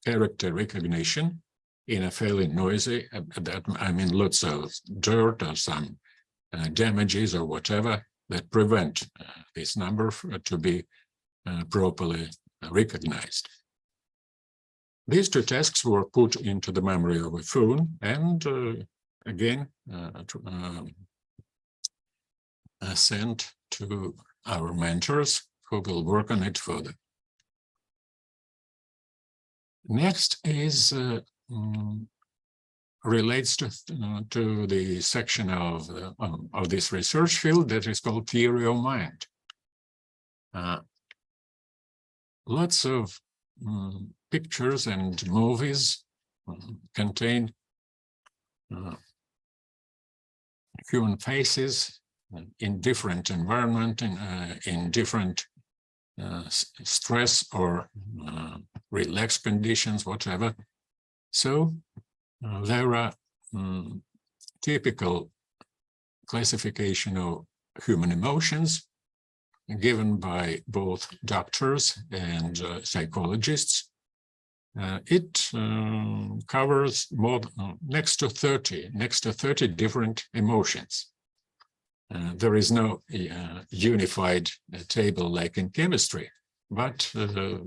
character recognition in a fairly noisy, I mean lots of dirt or some damages or whatever that prevent this number to be properly recognized. These two tasks were put into the memory of a phone and again sent to our mentors who will work on it further. Next is relates to the section of this research field that is called theory of mind. Lots of pictures and movies contain human faces in different environment, in different stress or relaxed conditions, whatever. So there are typical classification of human emotions given by both doctors and psychologists. It covers next to 30 different emotions. There is no unified table like in chemistry, but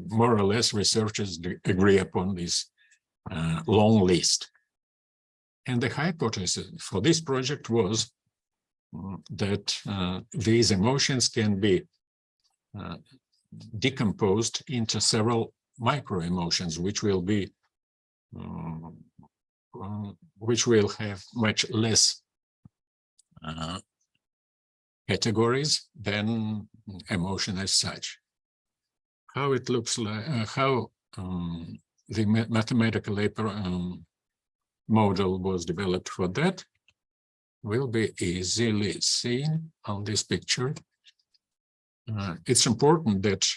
more or less researchers agree upon this long list. And the hypothesis for this project was that these emotions can be decomposed into several micro emotions, which will have much less categories than emotion as such. How it looks like, how the mathematical model was developed for that will be easily seen on this picture. It's important that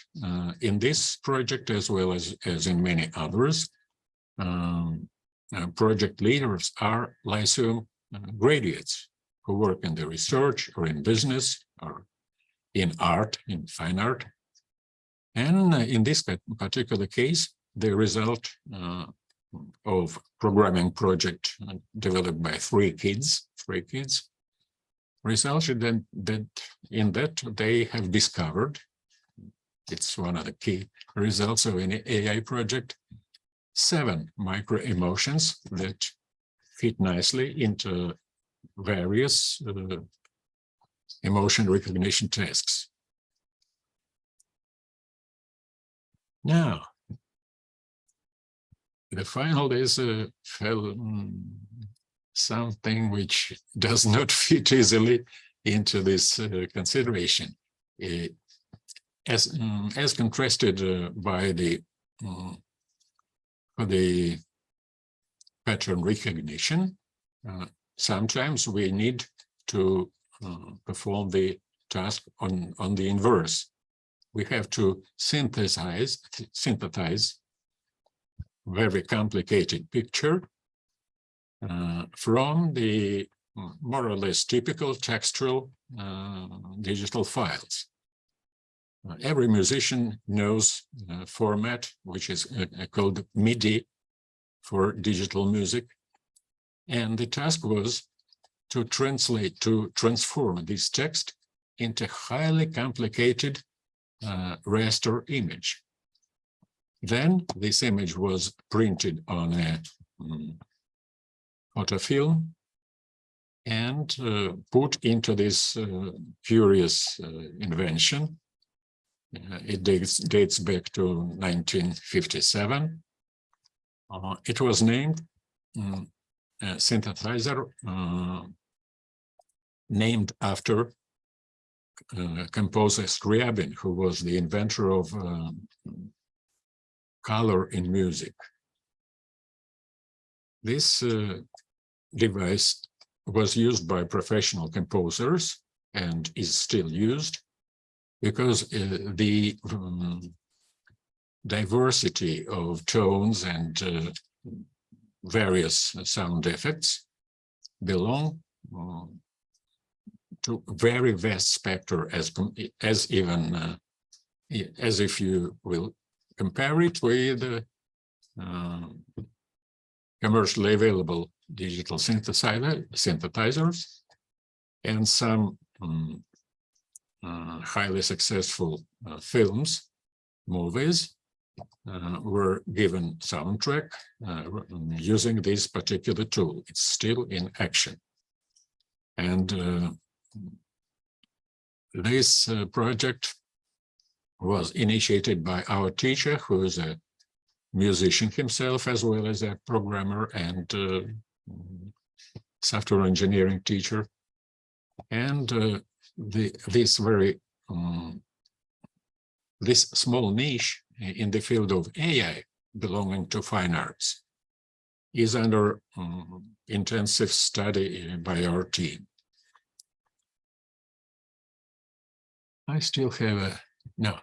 in this project, as well as in many others, project leaders are Lyceum graduates who work in the research or in business or in art, in fine art. And in this particular case, the result of programming project developed by three kids resulted in that they have discovered, it's one of the key results of an AI project, 7 micro-emotions that fit nicely into various emotion recognition tasks. Now, the final is something which does not fit easily into this consideration. As contrasted by the pattern recognition, sometimes we need to perform the task on the inverse. We have to synthesize very complicated picture from the more or less typical textual digital files. Every musician knows format, which is called MIDI for digital music. And the task was to transform this text into highly complicated raster image. Then this image was printed on a photofilm and put into this curious invention. It dates back to 1957. It was named a synthesizer named after composer Scriabin, who was the inventor of color in music. This device was used by professional composers and is still used because the diversity of tones and various sound effects belong to very vast spectrum, as if you will compare it with commercially available digital synthesizers and some highly successful films, movies, were given soundtrack using this particular tool. It's still in action. And this project was initiated by our teacher, who is a musician himself, as well as a programmer and software engineering teacher. And this small niche in the field of AI belonging to fine arts is under intensive study by our team. I still have a no.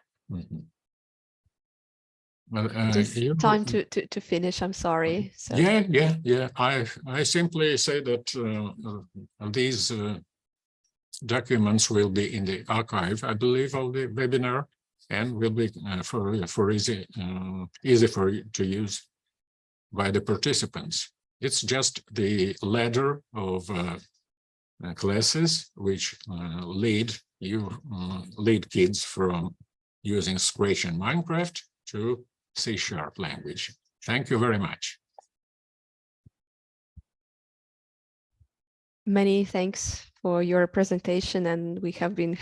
Well, Just time to finish. I'm sorry. So. Yeah. I simply say that these documents will be in the archive, I believe, of the webinar, and will be for easy for you to use by the participants. It's just the ladder of classes which lead kids from using Scratch and Minecraft to C# language. Thank you very much. Many thanks for your presentation, and we have been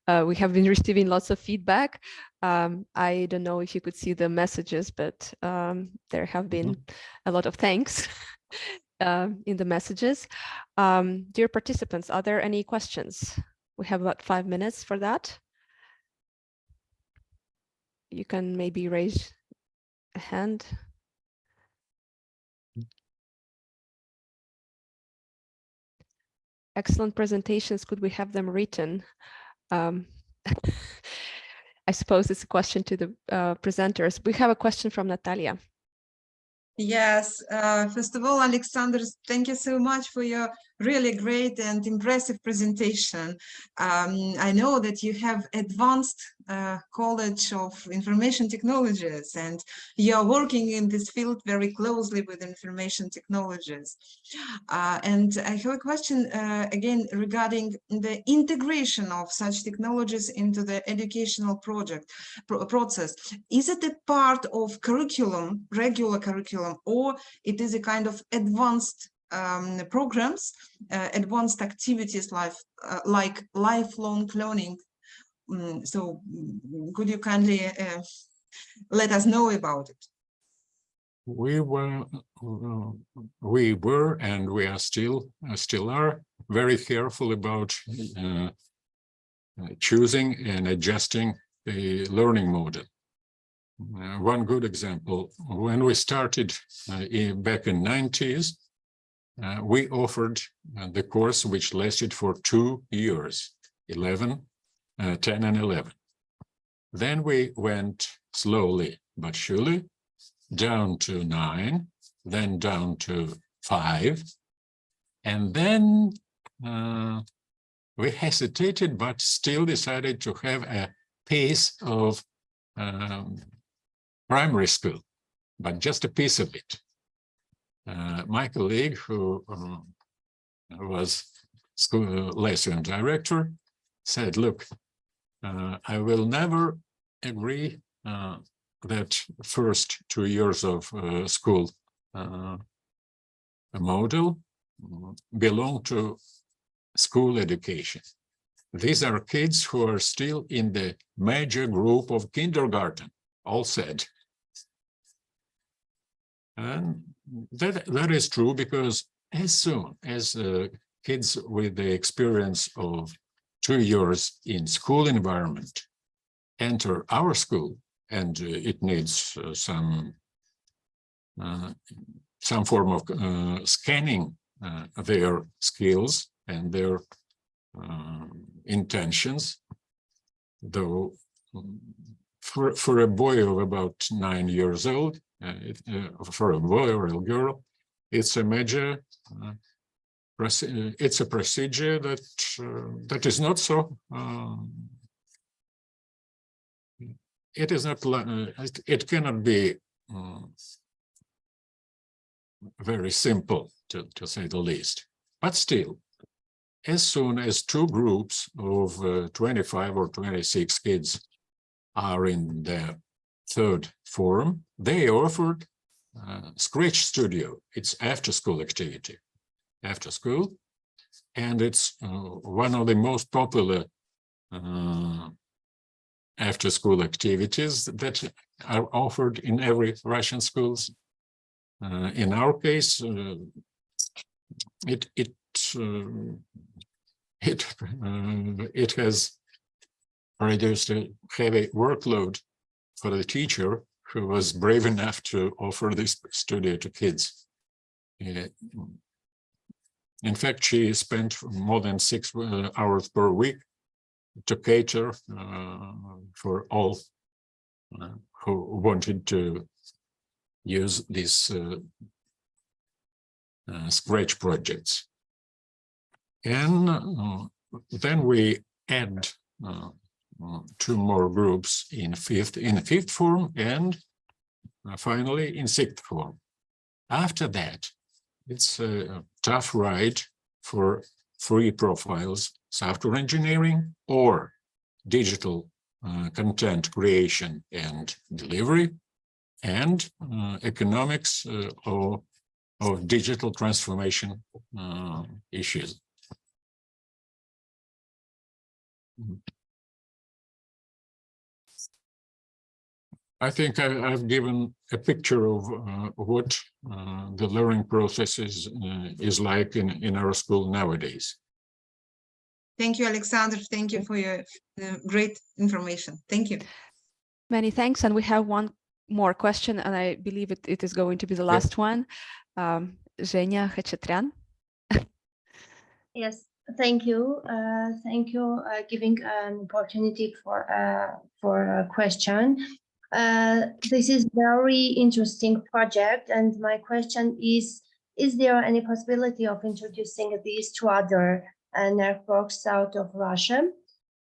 receiving lots of feedback. I don't know if you could see the messages, but there have been a lot of thanks in the messages. Dear participants, are there any questions? We have about 5 minutes for that. You can maybe raise a hand. Excellent presentations. Could we have them written? I suppose it's a question to the presenters. We have a question from Natalia. Yes, first of all, Alexander, thank you so much for your really great and impressive presentation. I know that you have advanced College of Information Technologies, and you are working in this field very closely with information technologies. And I have a question again regarding the integration of such technologies into the educational process. Is it a part of curriculum, regular curriculum, or it is a kind of advanced programs, advanced activities like lifelong learning? So could you kindly let us know about it? We were and we are still are very careful about choosing and adjusting the learning model. One good example, when we started back in 90s, we offered the course which lasted for 2 years, 10 and 11. Then we went slowly but surely down to 9, then down to 5, and then we hesitated but still decided to have a piece of primary school, but just a piece of it. My colleague, who was school lesson director, said, look, I will never agree that first 2 years of school model belong to school education. These are kids who are still in the major group of kindergarten, all said. And that is true, because as soon as kids with the experience of 2 years in school environment enter our school, and it needs some form of scanning their skills and their intentions, though for a boy of about 9 years old, for a boy or a girl, it's a major it's a procedure that is not so it is not it cannot be very simple, to say the least. But still, as soon as 2 groups of 25 or 26 kids are in their 3rd form, they offered Scratch Studio. It's after-school activity, after school, and it's one of the most popular after-school activities that are offered in every Russian schools. In our case, it has reduced a heavy workload for the teacher who was brave enough to offer this studio to kids. In fact, she spent more than 6 hours per week to cater for all who wanted to use these Scratch projects. And then we add 2 more groups in 5th form, and finally in 6th form. After that, it's a tough ride for 3 profiles: software engineering, or digital content creation and delivery, and economics or digital transformation issues. I think I've given a picture of what the learning process is like in our school nowadays. Thank you, Alexander. Thank you for your great information. Thank you. Many thanks. And we have one more question, and I believe it is going to be the last one. Zhenya Khachaturian. Yes, thank you. Thank you giving an opportunity for a question. This is very interesting project, and my question is Is there any possibility of introducing these to other networks out of Russia?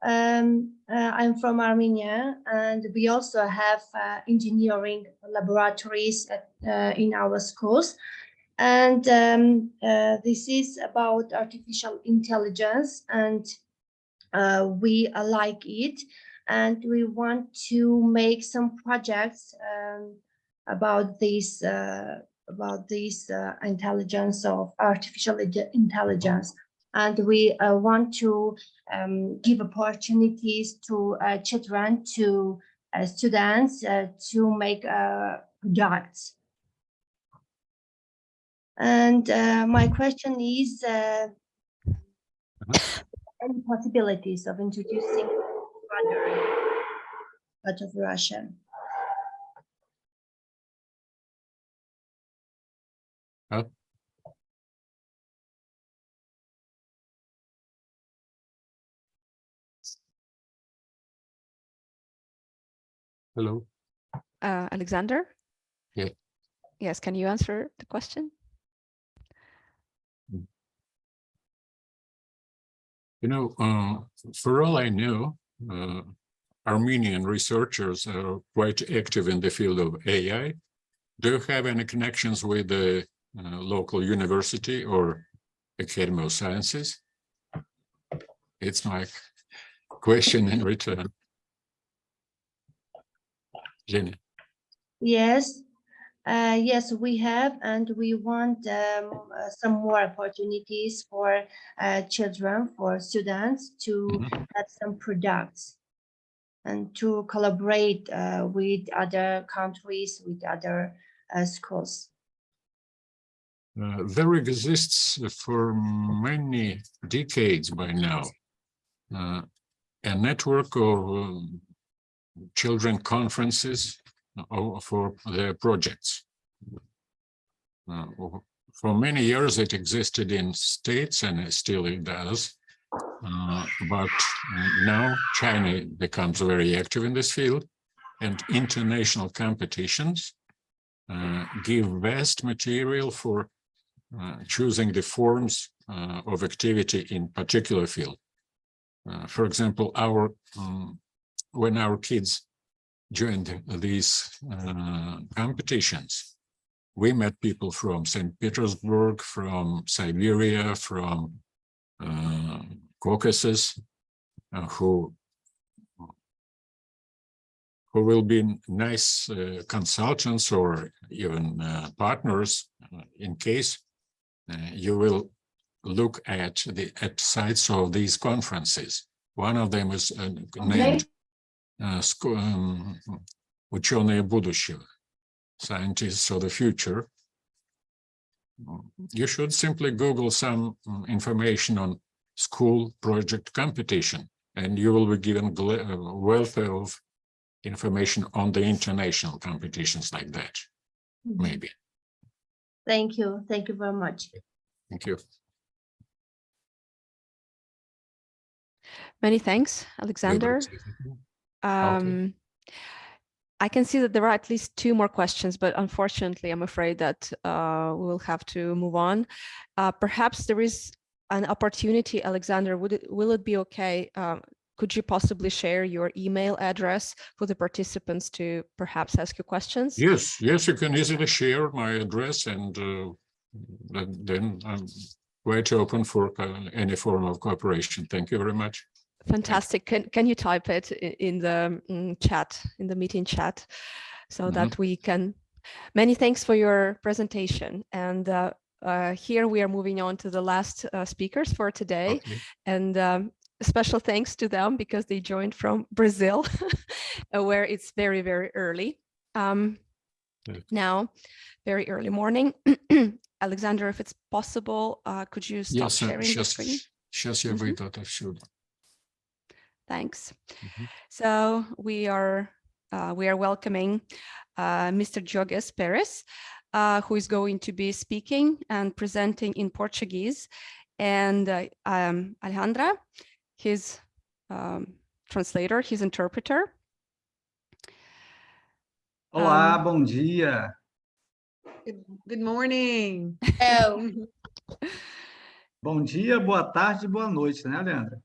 I'm from Armenia, and we also have engineering laboratories in our schools. And this is about artificial intelligence, and we like it. And we want to make some projects about this intelligence of artificial intelligence. And we want to give opportunities to children, to students to make products. And my question is, any possibilities of introducing other out of Russia? Hello. Alexander? Yeah. Yes, can you answer the question? You know, for all I know, Armenian researchers are quite active in the field of AI. Do you have any connections with the local university or Academy of Sciences? It's my question in return. Jenny. Yes, yes, we have, and we want some more opportunities for children, for students to have some products and to collaborate with other countries, with other schools. There exists for many decades by now a network of children conferences for their projects. For many years it existed in states, and still it does, but now China becomes very active in this field, and international competitions give vast material for choosing the forms of activity in particular field. For example, when our kids joined these competitions, we met people from St. Petersburg, from Siberia, from Caucasus, who will be nice consultants or even partners in case you will look at sites of these conferences. One of them is named Ученые будущего, Scientists of the Future. You should simply Google some information on school project competition, and you will be given a wealth of information on the international competitions like that, maybe. Thank you very much. Thank you. Many thanks, Alexander. Okay. I can see that there are at least 2 more questions, but unfortunately, I'm afraid that we will have to move on. Perhaps there is an opportunity, Alexander, will it be okay? Could you possibly share your email address for the participants to perhaps ask you questions? Yes, you can easily share my address, and then I'm quite open for any form of cooperation. Thank you very much. Fantastic. Can you type it in the chat, in the meeting chat, so that we can... Many thanks for your presentation. And here we are moving on to the last speakers for today. Okay. And special thanks to them because they joined from Brazil, where it's very, very early. Now, very early morning. Alexander, if it's possible, could you stop sharing the screen? Сейчас я выйду отовсюду. Thanks. So we are welcoming Mr. Dioges Perez, who is going to be speaking and presenting in Portuguese, and Alejandra, his translator, his interpreter. Olá, bom dia. Good morning. Hello. Bom dia, boa tarde, boa noite, né, Leandra?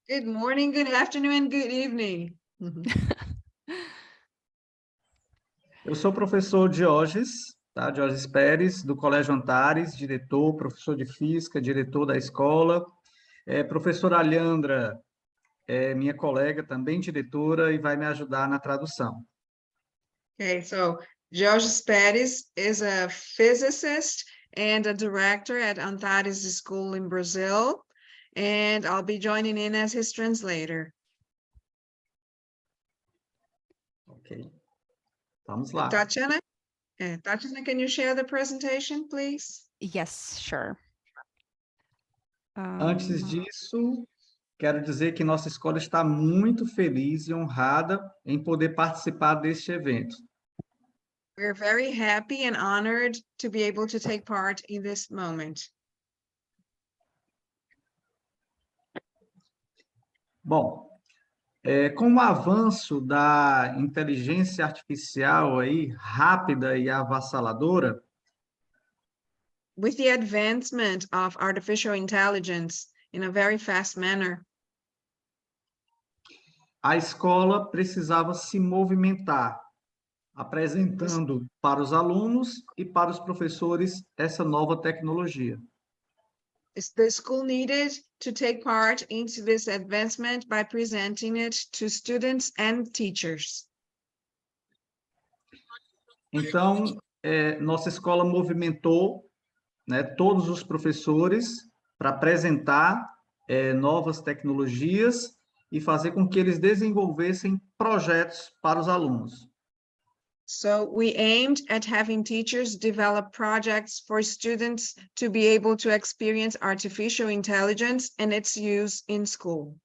Good morning, good afternoon, and good evening. Eu sou o professor Dioges, tá? Dioges Pérez, do Colégio Antares, diretor, professor de física, diretor da escola. Professora Leandra é minha colega, também diretora, e vai me ajudar na tradução. Okay, so Dioges Pérez is a physicist and a director at Antares School in Brazil, and I'll be joining in as his translator. Ok. Vamos lá. Tatiana? Tatiana, can you share the presentation, please? Yes, sure. Antes disso, quero dizer que nossa escola está muito feliz e honrada em poder participar deste evento. We're very happy and honored to be able to take part in this moment. Bom, com o avanço da inteligência artificial aí, rápida e avassaladora, With the advancement of artificial intelligence in a very fast manner, a escola precisava se movimentar, apresentando para os alunos e para os professores essa nova tecnologia. the school needed to take part into this advancement by presenting it to students and teachers. Então, nossa escola movimentou, né, todos os professores para apresentar novas tecnologias e fazer com que eles desenvolvessem projetos para os alunos. So we aimed at having teachers develop projects for students to be able to experience artificial intelligence and its use in school.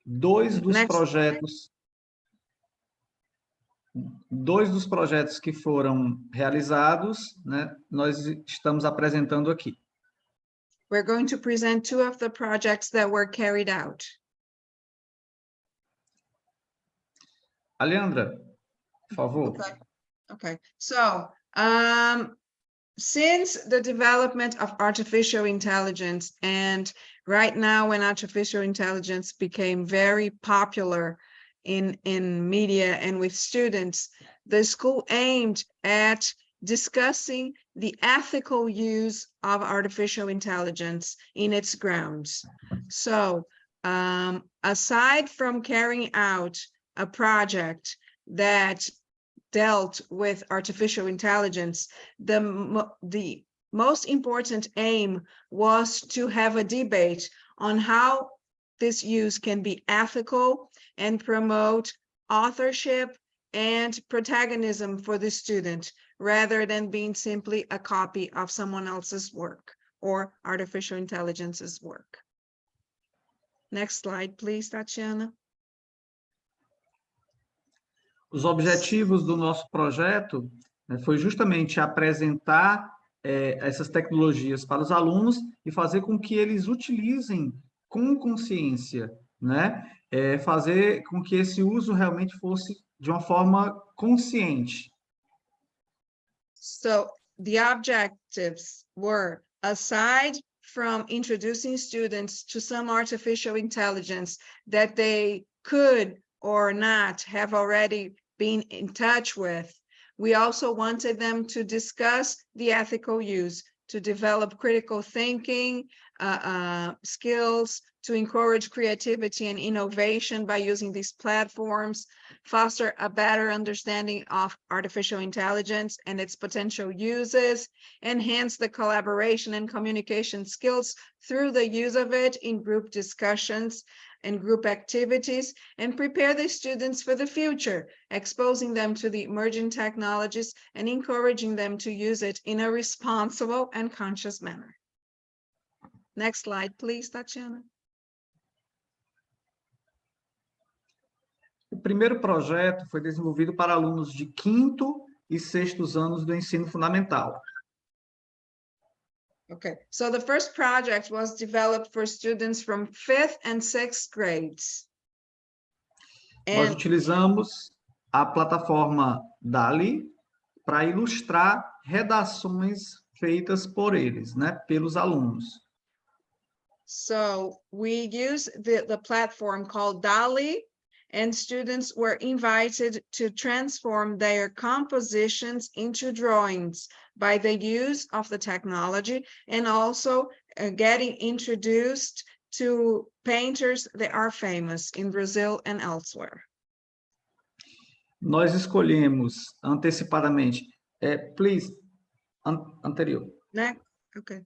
Dois dos Next. projetos que foram realizados, né, nós estamos apresentando aqui. We're going to present two of the projects that were carried out. Leandra, por favor. Okay. So since the development of artificial intelligence, and right now when artificial intelligence became very popular in media and with students, the school aimed at discussing the ethical use of artificial intelligence in its grounds. So aside from carrying out a project that dealt with artificial intelligence, the most important aim was to have a debate on how this use can be ethical and promote authorship and protagonism for the student, rather than being simply a copy of someone else's work or artificial intelligence's work. Next slide, please, Tatiana. Os objetivos do nosso projeto, né, foi justamente apresentar essas tecnologias para os alunos e fazer com que eles utilizem com consciência, né? Fazer com que esse uso realmente fosse de uma forma consciente. So the objectives were, aside from introducing students to some artificial intelligence that they could or not have already been in touch with, we also wanted them to discuss the ethical use, to develop critical thinking skills, to encourage creativity and innovation by using these platforms, foster a better understanding of artificial intelligence and its potential uses, enhance the collaboration and communication skills through the use of it in group discussions and group activities, and prepare the students for the future, exposing them to the emerging technologies and encouraging them to use it in a responsible and conscious manner. Next slide, please, Tatiana. O primeiro projeto foi desenvolvido para alunos de 5º e 6º anos do ensino fundamental. Okay, so the first project was developed for students from 5th and 6th grades. Nós utilizamos a plataforma DALL-E para ilustrar redações feitas por eles, né, pelos alunos. So we use the platform called DALL-E, and students were invited to transform their compositions into drawings by the use of the technology, and also getting introduced to painters that are famous in Brazil and elsewhere. Nós escolhemos antecipadamente, please, anterior. Next, okay.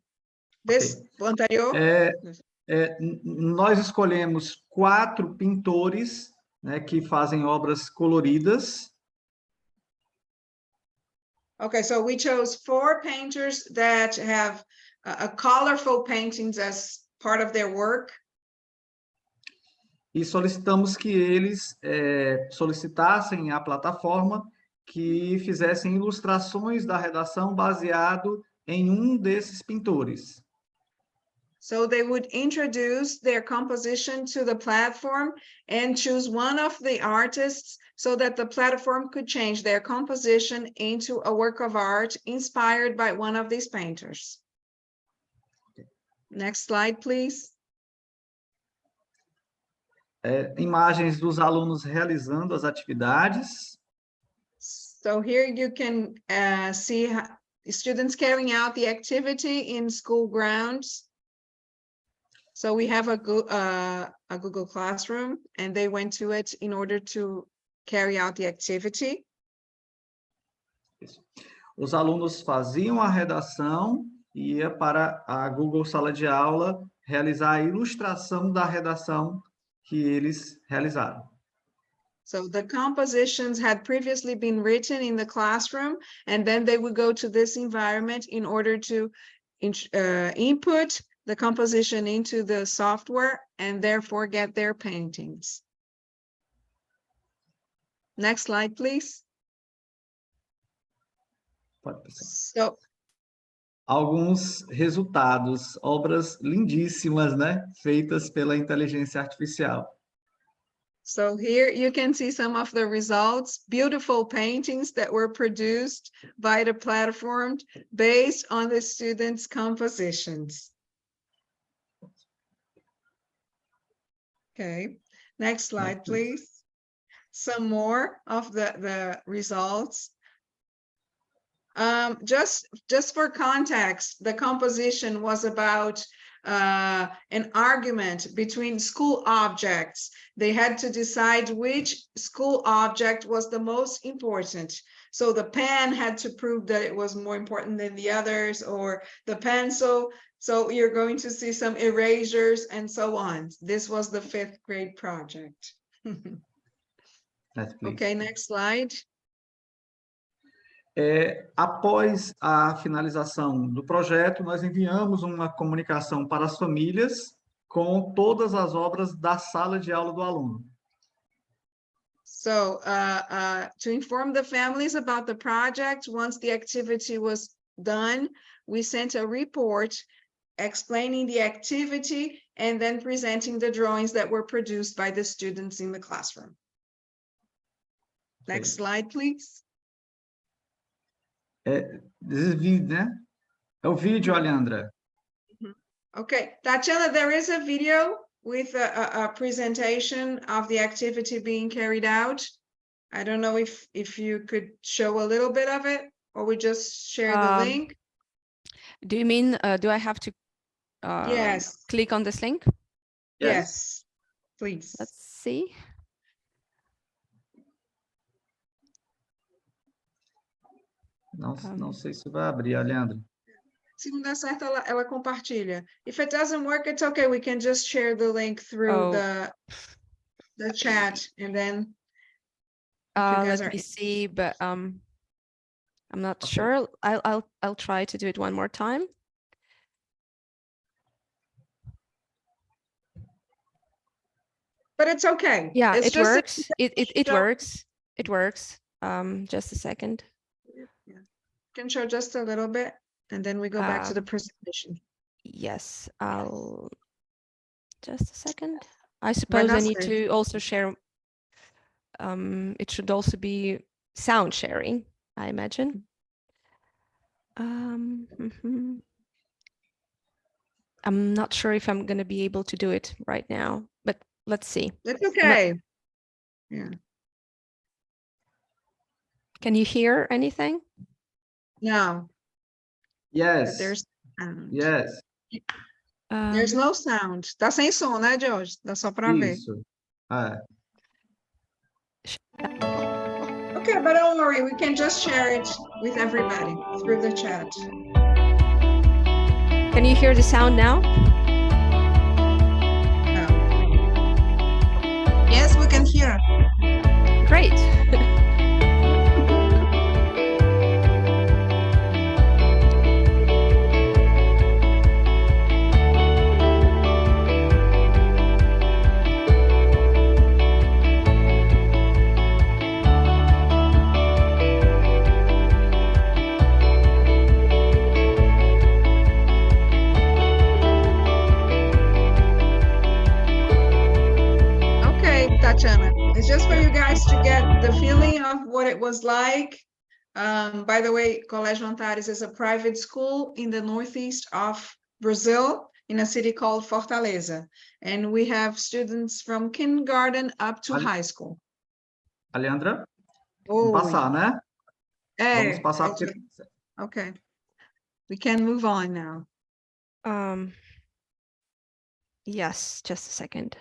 This anterior? Nós escolhemos 4 pintores, né, que fazem obras coloridas. Okay, so we chose 4 painters that have colorful paintings as part of their work. E solicitamos que eles solicitassem à plataforma que fizessem ilustrações da redação baseado em um desses pintores. So they would introduce their composition to the platform and choose one of the artists so that the platform could change their composition into a work of art inspired by one of these painters. Next slide, please. Imagens dos alunos realizando as atividades. So here you can see students carrying out the activity in school grounds. So we have a Google Classroom, and they went to it in order to carry out the activity. Os alunos faziam a redação e ia para a Google Sala de Aula realizar a ilustração da redação que eles realizaram. So the compositions had previously been written in the classroom, and then they would go to this environment in order to input the composition into the software and therefore get their paintings. Next slide, please. So, alguns resultados, obras lindíssimas, né? Feitas pela inteligência artificial. So here you can see some of the results, beautiful paintings that were produced by the platform based on the students' compositions. Okay, next slide, please. Some more of the results. Just for context, the composition was about an argument between school objects. They had to decide which school object was the most important. So the pen had to prove that it was more important than the others, or the pencil. So you're going to see some erasures and so on. This was the 5th grade project. Okay, next slide. Após a finalização do projeto, nós enviamos uma comunicação para as famílias com todas as obras da sala de aula do aluno. So to inform the families about the project, once the activity was done, we sent a report explaining the activity and then presenting the drawings that were produced by the students in the classroom. Next slide, please. This is video, né? É o vídeo, Alejandra. Okay, Tatiana, there is a video with a presentation of the activity being carried out. I don't know if you could show a little bit of it, or we just share the link. Do you mean, do I have to yes. click on this link? Yes, please. Let's see. Não sei se vai abrir, Alejandra. Se não der certo, ela compartilha. If it doesn't work, it's okay. We can just share the link through the chat, and then let me see, but I'm not sure. I'll try to do it one more time. But it's okay. Yeah, it's it works. It works. Just a second. Yeah. Can show just a little bit, and then we go back to the presentation. Yes, I'll just a second. I suppose I need to also share. It should also be sound sharing, I imagine. Mhm. I'm not sure if I'm going to be able to do it right now, but let's see. That's okay. Yeah. Can you hear anything? No, but Yes. there's sound. Yes. There's no sound. Tá sem som, né, Dioges? Dá só para ver. Isso. É. Okay, but don't worry, we can just share it with everybody through the chat. Can you hear the sound now? No. Yes, we can hear. Great. Okay, Tatiana, it's just for you guys to get the feeling of what it was like. By the way, Colégio Antares is a private school in the northeast of Brazil, in a city called Fortaleza. And we have students from kindergarten up to high school. Aleandra, Oh, vamos passar, né? Vamos passar. Porque... okay. We can move on now. Yes, just a second.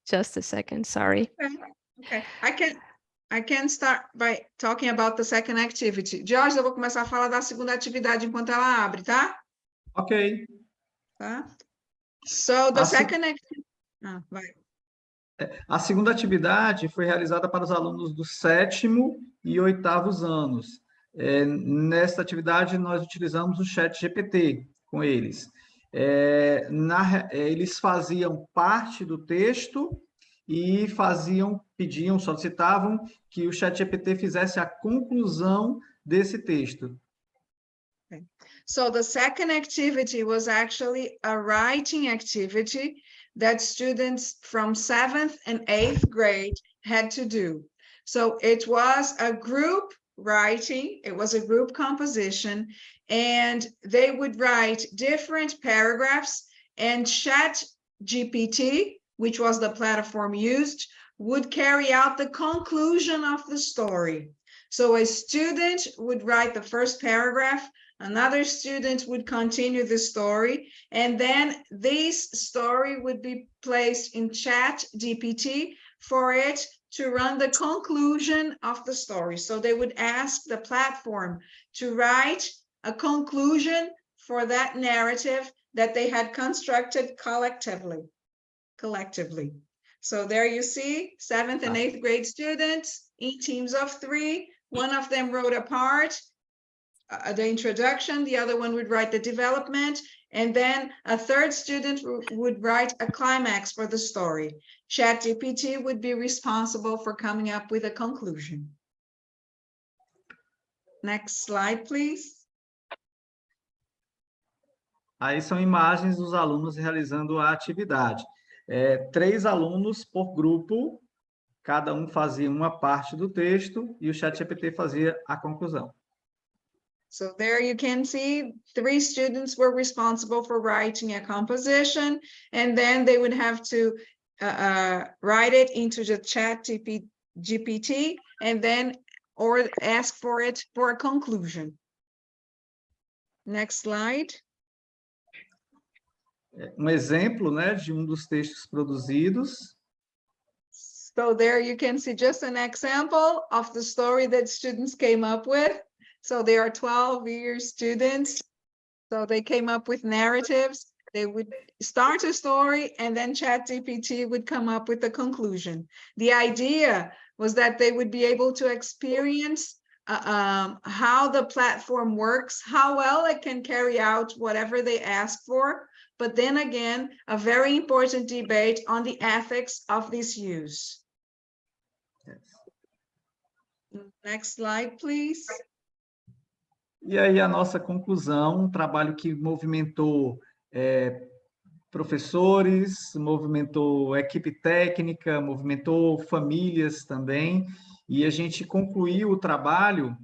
Just a second, sorry. Okay. I can start by talking about the second activity. Jorge, eu vou começar a falar da segunda atividade enquanto ela abre, tá? Ok. Tá? So the second activity. Vai. A segunda atividade foi realizada para os alunos do 7º e 8º anos. Nesta atividade, nós utilizamos o chat GPT com eles. Eles faziam parte do texto e pediam, solicitavam que o chat GPT fizesse a conclusão desse texto. Okay. So the second activity was actually a writing activity that students from 7th and 8th grade had to do. So it was a group writing, it was a group composition, and they would write different paragraphs, and Chat GPT, which was the platform used, would carry out the conclusion of the story. So a student would write the first paragraph, another student would continue the story, and then this story would be placed in Chat GPT for it to run the conclusion of the story. So they would ask the platform to write a conclusion for that narrative that they had constructed collectively. So there you see 7th and 8th grade students in teams of 3. One of them wrote a part, the introduction, the other one would write the development, and then a third student would write a climax for the story. ChatGPT would be responsible for coming up with a conclusion. Next slide, please. Aí são imagens dos alunos realizando a atividade. 3 alunos por grupo, cada um fazia uma parte do texto e o ChatGPT fazia a conclusão. So there you can see 3 students were responsible for writing a composition, and then they would have to write it into the Chat GPT, and then or ask for it for a conclusion. Next slide. Exemplo, né, de dos textos produzidos. So there you can see just an example of the story that students came up with. So they are 12-year students. So they came up with narratives. They would start a story, and then ChatGPT would come up with the conclusion. The idea was that they would be able to experience how the platform works, how well it can carry out whatever they ask for, but then again, a very important debate on the ethics of this use. Yes. Next slide, please. E aí a nossa conclusão, um trabalho que movimentou professores, movimentou equipe técnica, movimentou famílias também, e a gente concluiu o trabalho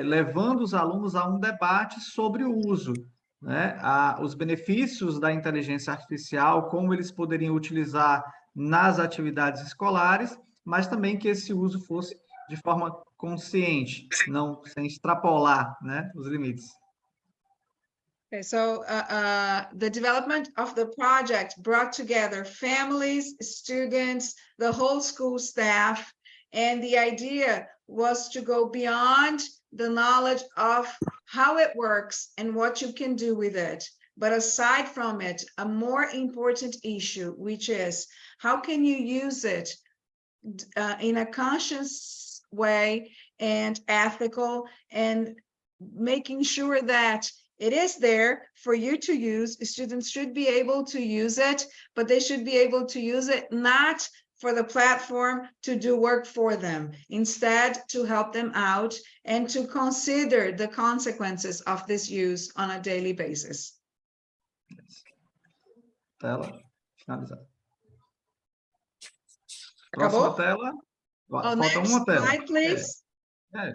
levando os alunos a um debate sobre o uso, né? Os benefícios da inteligência artificial, como eles poderiam utilizar nas atividades escolares, mas também que esse uso fosse de forma consciente, não sem extrapolar, né, os limites. Okay, so the development of the project brought together families, students, the whole school staff, and the idea was to go beyond the knowledge of how it works and what you can do with it. But aside from it, a more important issue, which is how can you use it in a conscious way and ethical, and making sure that it is there for you to use. Students should be able to use it, but they should be able to use it not for the platform to do work for them, instead to help them out and to consider the consequences of this use on a daily basis. Tela, finalizar. Acabou? Próxima tela. Oh, Falta next uma tela. slide, please. Okay.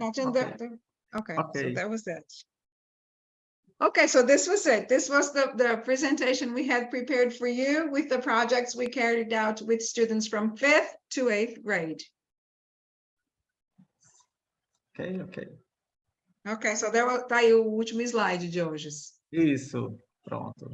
Okay, so that was it. Okay, so this was it. This was the presentation we had prepared for you with the projects we carried out with students from 5th to 8th grade. Ok. Okay, so tá aí o último slide, Dioges. Isso, pronto.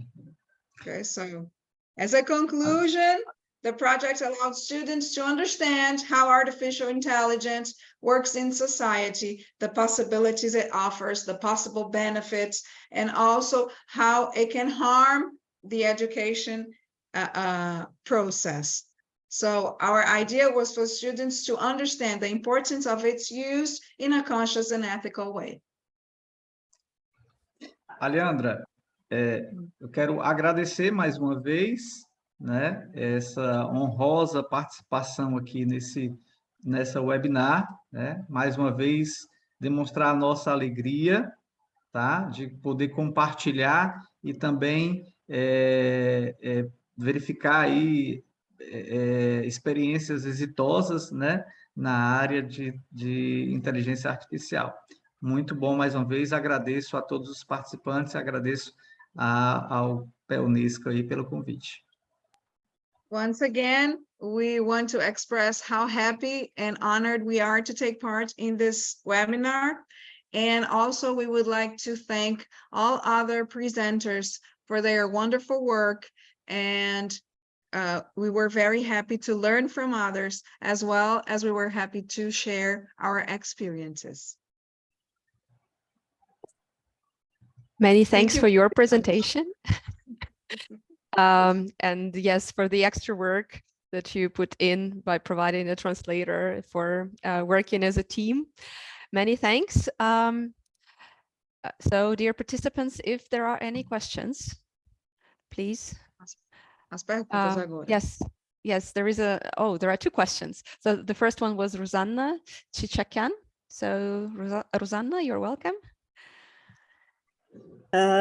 Okay, so as a conclusion, the project allowed students to understand how artificial intelligence works in society, the possibilities it offers, the possible benefits, and also how it can harm the education process. So our idea was for students to understand the importance of its use in a conscious and ethical way. Aleandra, eu quero agradecer mais uma vez, né, essa honrosa participação aqui nessa webinar, né, mais uma vez demonstrar a nossa alegria, tá, de poder compartilhar e também verificar aí experiências exitosas, né, na área de inteligência artificial. Muito bom, mais uma vez, agradeço a todos os participantes, agradeço ao Unesco aí pelo convite. Once again, we want to express how happy and honored we are to take part in this webinar. And also we would like to thank all other presenters for their wonderful work. And we were very happy to learn from others, as well as we were happy to share our experiences. Many thanks for your presentation. And yes, for the extra work that you put in by providing a translator, for working as a team. Many thanks. So dear participants, if there are any questions, please. Yes, there are two questions. So the first one was Rosanna Chichakyan. So Rosanna, you're welcome.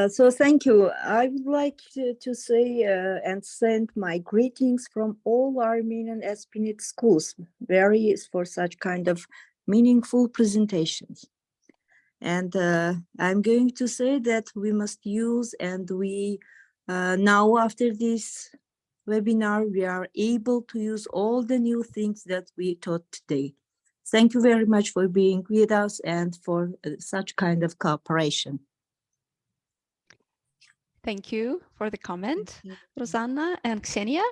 So thank you. I would like to say and send my greetings from all Armenian ASPnet schools, for such kind of meaningful presentations. And I'm going to say that we must use, and we now after this webinar, we are able to use all the new things that we taught today. Thank you very much for being with us and for such kind of cooperation. Thank you for the comment, Rosanna. And Ksenia,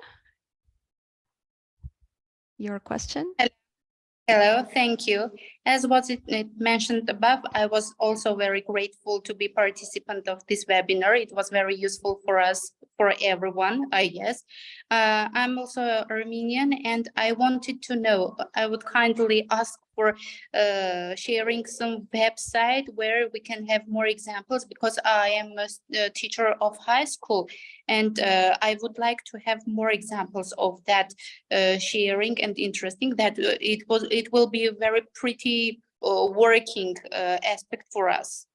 your question? Hello, thank you. As was mentioned above, I was also very grateful to be participant of this webinar. It was very useful for us, for everyone, I guess. I'm also Armenian, and I wanted to know, I would kindly ask for sharing some website where we can have more examples, because I am a teacher of high school, and I would like to have more examples of that sharing, and interesting that it will be very pretty very working aspect for us.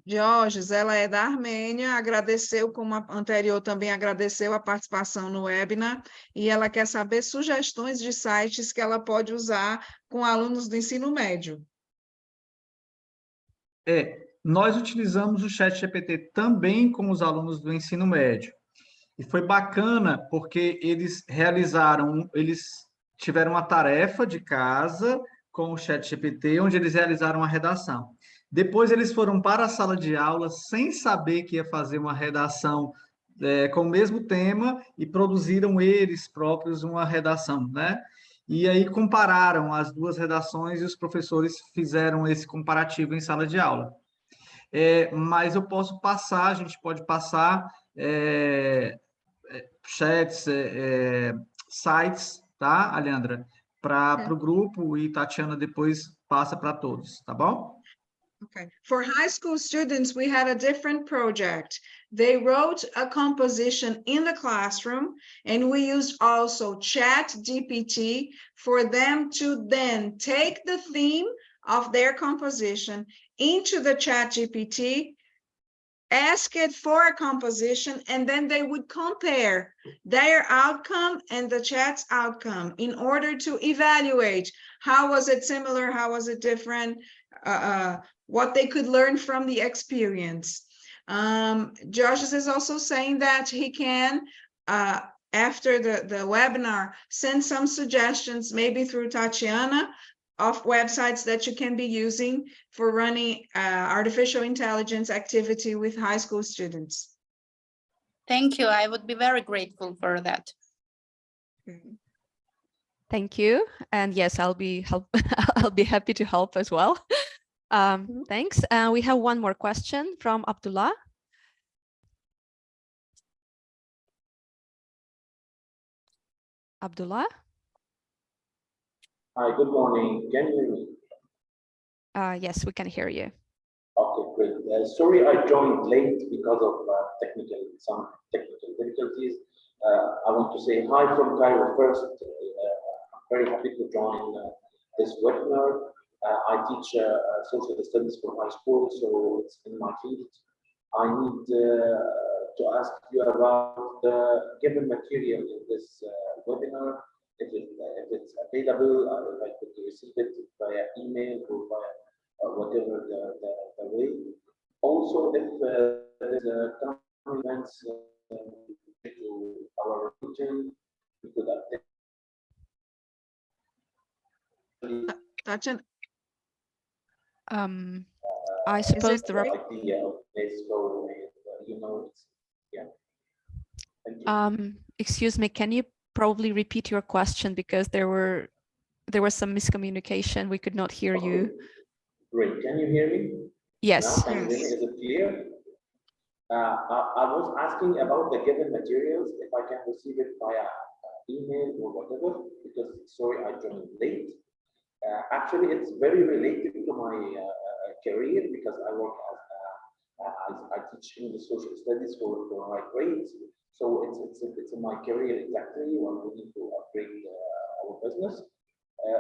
Dioges, ela é da Armênia, agradeceu, como a anterior também agradeceu a participação no webinar, e ela quer saber sugestões de sites que ela pode usar com alunos do ensino médio. Nós utilizamos o ChatGPT também com os alunos do ensino médio. E foi bacana porque eles tiveram uma tarefa de casa com o ChatGPT, onde eles realizaram a redação. Depois eles foram para a sala de aula sem saber que ia fazer uma redação com o mesmo tema e produziram eles próprios uma redação, né? E aí compararam as duas redações e os professores fizeram esse comparativo em sala de aula. Mas eu posso passar, a gente pode passar chats, sites, tá, Alejandra? Para o grupo e Tatiana depois passa para todos, tá bom? Okay. For high school students, we had a different project. They wrote a composition in the classroom, and we used also ChatGPT for them to then take the theme of their composition into the ChatGPT, ask it for a composition, and then they would compare their outcome and the chat's outcome in order to evaluate how was it similar, how was it different, what they could learn from the experience. Dioges is also saying that he can, after the webinar, send some suggestions, maybe through Tatiana, of websites that you can be using for running artificial intelligence activity with high school students. Thank you. I would be very grateful for that. Thank you. And yes, I'll be happy to help as well. Thanks. We have one more question from Abdullah. Abdullah? Hi, good morning. Can you hear me? Yes, we can hear you. Okay, great. Sorry, I joined late because of some technical difficulties. I want to say hi from Cairo first. I'm very happy to join this webinar. I teach social studies for high school, so it's in my field. I need to ask you about the given material in this webinar. If it's available, if I could receive it via email or via whatever the way. Also, if there's coming events to our region, we could update. Tatiana, I suppose the idea of this, so you know, yeah. Thank you. Excuse me, can you probably repeat your question, because there was some miscommunication. We could not hear you. Great. Can you hear me? Yes. Now, is it clear? I was asking about the given materials, if I can receive it via email or whatever, because sorry, I joined late. Actually, it's very related to my career, because I work as I teach English social studies for my grades. So it's in my career exactly when we need to upgrade our business.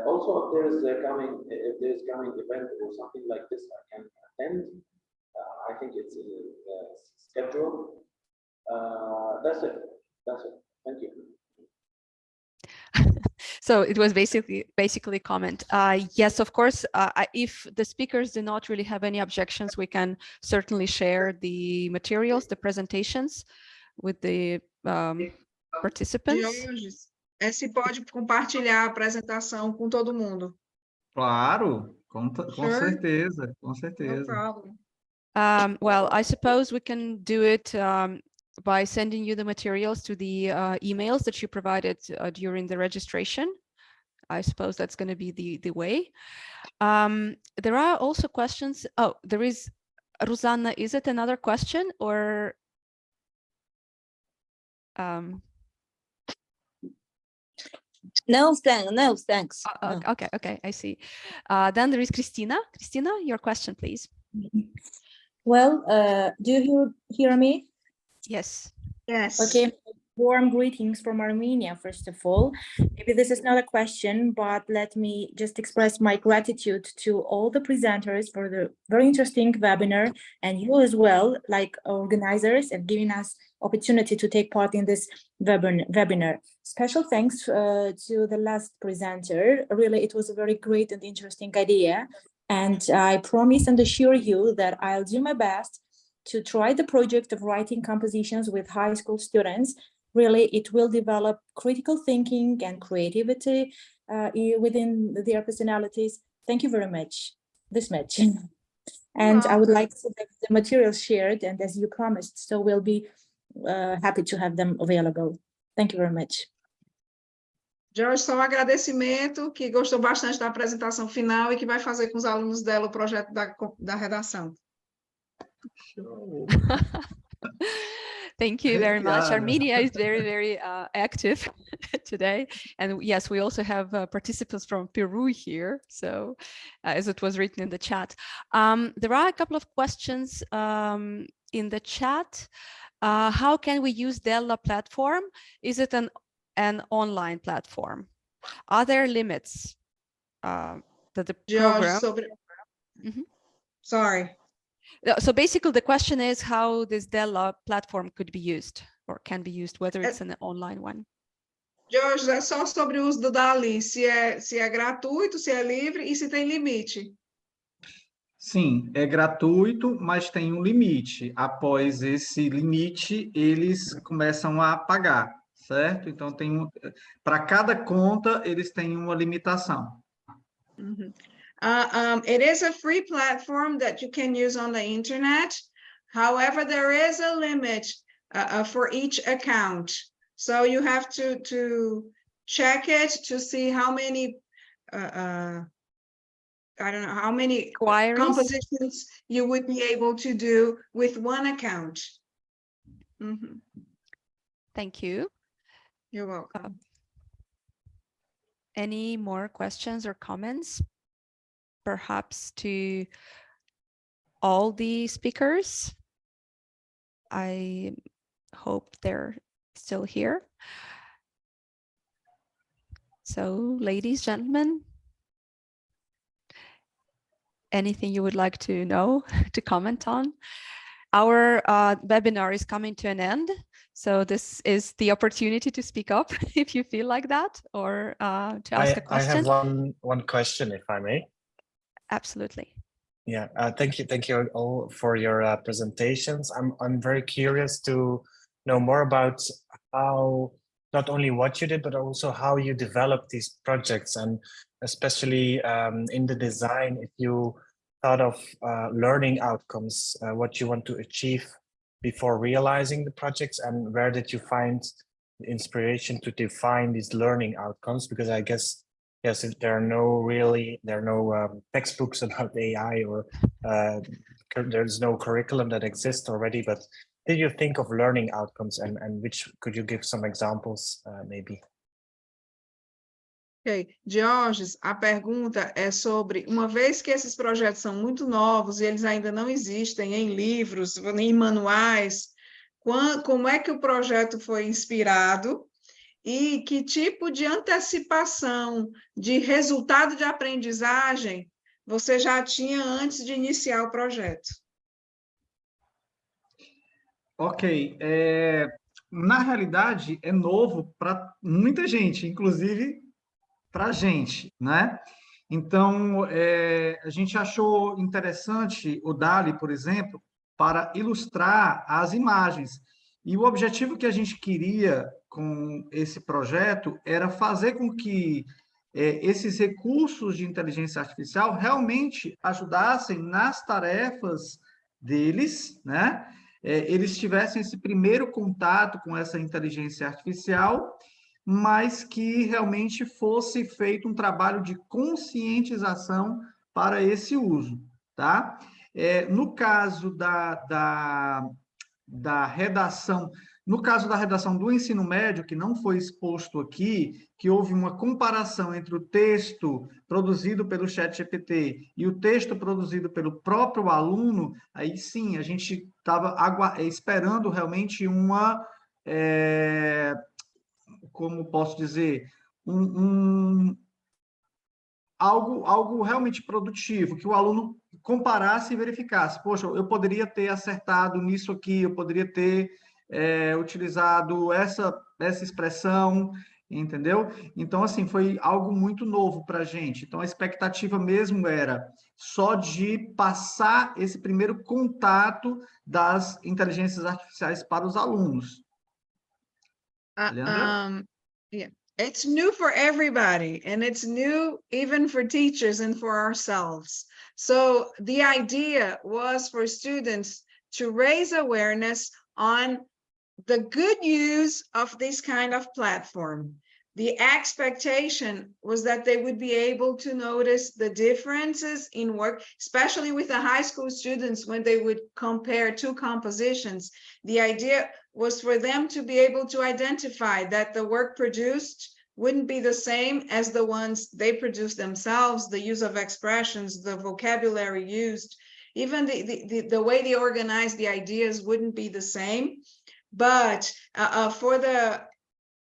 Also, if there's coming event or something like this, I can attend. I think it's scheduled. That's it. Thank you. So it was basically a comment. Yes, of course, if the speakers do not really have any objections, we can certainly share the materials, the presentations with the participants. Dioges, se pode compartilhar a apresentação com todo mundo. Claro, com Sure. certeza, com certeza. No problem. Well, I suppose we can do it by sending you the materials to the emails that you provided during the registration. I suppose that's going to be the way. There are also questions. Oh, there is, Rosanna, is it another question or? No, thanks. No. Okay, I see. Then there is Christina. Christina, your question, please. Well, do you hear me? Yes. Yes. Okay. Warm greetings from Armenia, first of all. Maybe this is not a question, but let me just express my gratitude to all the presenters for the very interesting webinar, and you as well, like organizers, and giving us opportunity to take part in this webinar. Special thanks to the last presenter. Really, it was a very great and interesting idea. And I promise and assure you that I'll do my best to try the project of writing compositions with high school students. Really, it will develop critical thinking and creativity within their personalities. Thank you very much. This much. And I would like to have the materials shared, and as you promised, so we'll be happy to have them available. Thank you very much. Jorge, só um agradecimento, que gostou bastante da apresentação final e que vai fazer com os alunos dela o projeto da redação. Thank you very much. Armenia is very, very active today. And yes, we also have participants from Peru here. So as it was written in the chat. There are a couple of questions in the chat. How can we use Della platform? Is it an online platform? Are there limits that the program? Sorry. So basically the question is how this Della platform could be used or can be used, whether it's an online one. Dioges, é só sobre o uso do Dali, se é gratuito, se é livre e se tem limite. Sim, é gratuito, mas tem um limite. Após esse limite, eles começam a pagar, certo? Então, para cada conta, eles têm uma limitação. It is a free platform that you can use on the internet. However, there is a limit for each account. So you have to check it to see how many, I don't know, how many compositions you would be able to do with one account. Thank you. You're welcome. Any more questions or comments? Perhaps to all the speakers. I hope they're still here. So, ladies, gentlemen, anything you would like to know, to comment on? Our webinar is coming to an end. So this is the opportunity to speak up if you feel like that, or to ask a question. I have one question, if I may. Absolutely. Yeah, thank you all for your presentations. I'm very curious to know more about how, not only what you did, but also how you developed these projects, and especially in the design, if you thought of learning outcomes, what you want to achieve before realizing the projects, and where did you find the inspiration to define these learning outcomes? Because I guess, yes, there are no textbooks about AI, or there's no curriculum that exists already, but did you think of learning outcomes, and which, could you give some examples maybe? Ok, Dioges, a pergunta é sobre, uma vez que esses projetos são muito novos e eles ainda não existem em livros, em manuais, como é que o projeto foi inspirado e que tipo de antecipação de resultado de aprendizagem você já tinha antes de iniciar o projeto? Ok, na realidade é novo para muita gente, inclusive para a gente, né? Então, a gente achou interessante o DALL-E, por exemplo, para ilustrar as imagens. E o objetivo que a gente queria com esse projeto era fazer com que esses recursos de inteligência artificial realmente ajudassem nas tarefas deles, né? Eles tivessem esse primeiro contato com essa inteligência artificial, mas que realmente fosse feito um trabalho de conscientização para esse uso, tá? No caso da redação, no caso da redação do ensino médio, que não foi exposto aqui, que houve uma comparação entre o texto produzido pelo ChatGPT e o texto produzido pelo próprio aluno, aí sim, a gente estava esperando realmente uma como posso dizer, algo realmente produtivo, que o aluno comparasse e verificasse. Poxa, eu poderia ter acertado nisso aqui, eu poderia ter utilizado essa expressão, entendeu? Então, assim, foi algo muito novo para a gente. Então, a expectativa mesmo era só de passar esse primeiro contato das inteligências artificiais para os alunos. Leandra? Yeah, it's new for everybody, and it's new even for teachers and for ourselves. So the idea was for students to raise awareness on the good use of this kind of platform. The expectation was that they would be able to notice the differences in work, especially with the high school students when they would compare two compositions. The idea was for them to be able to identify that the work produced wouldn't be the same as the ones they produced themselves, the use of expressions, the vocabulary used, even the way they organized the ideas wouldn't be the same. But for the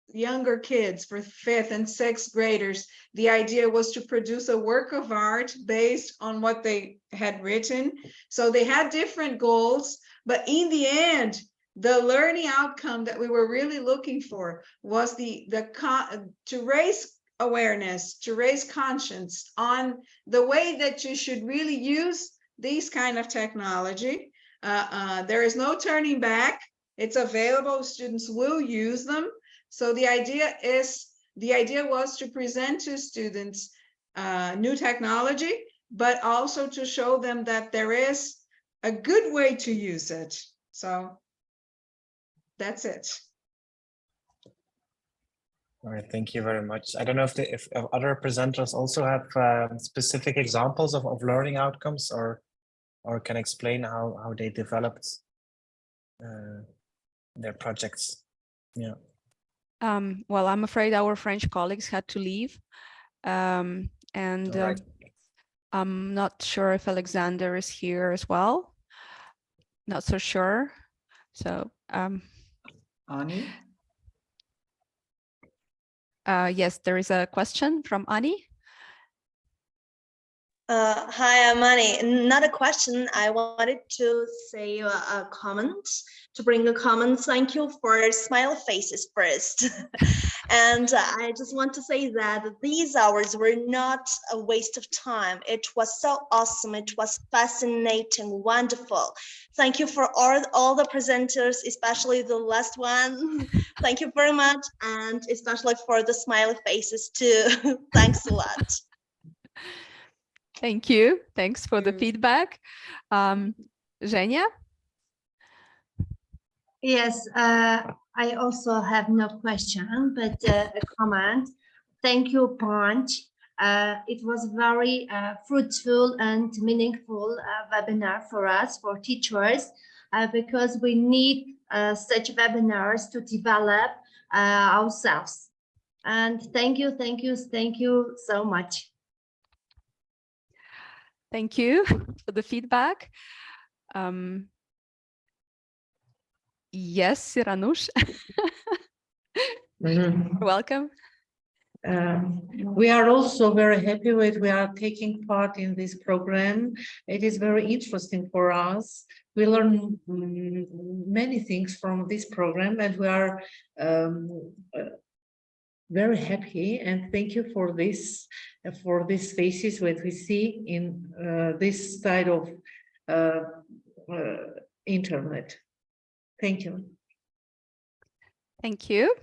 younger kids, for 5th and 6th graders, the idea was to produce a work of art based on what they had written. So they had different goals, but in the end, the learning outcome that we were really looking for was to raise awareness, to raise conscience on the way that you should really use these kind of technology. There is no turning back. It's available. Students will use them. So the idea was to present to students new technology, but also to show them that there is a good way to use it. So that's it. All right, thank you very much. I don't know if other presenters also have specific examples of learning outcomes or can explain how they developed their projects. Yeah. Well, I'm afraid our French colleagues had to leave. And right. I'm not sure if Alexander is here as well. Not so sure. So, Annie? yes, there is a question from Annie. Hi, I'm Annie. Not a question. I wanted to say a comment, to bring a comment. Thank you for smile faces first. And I just want to say that these hours were not a waste of time. It was so awesome. It was fascinating, wonderful. Thank you for all the presenters, especially the last one. Thank you very much. And especially for the smiley faces too. Thanks a lot. Thank you. Thanks for the feedback. Zhenya? Yes, I also have no question, but a comment. Thank you, Punch. It was very fruitful and meaningful webinar for us, for teachers, because we need such webinars to develop ourselves. And thank you so much. Thank you for the feedback. Yes, Siranush. Welcome. We are also very happy we are taking part in this program. It is very interesting for us. We learn many things from this program, and we are very happy, and thank you for these faces that we see in this side of internet. Thank you. Thank you.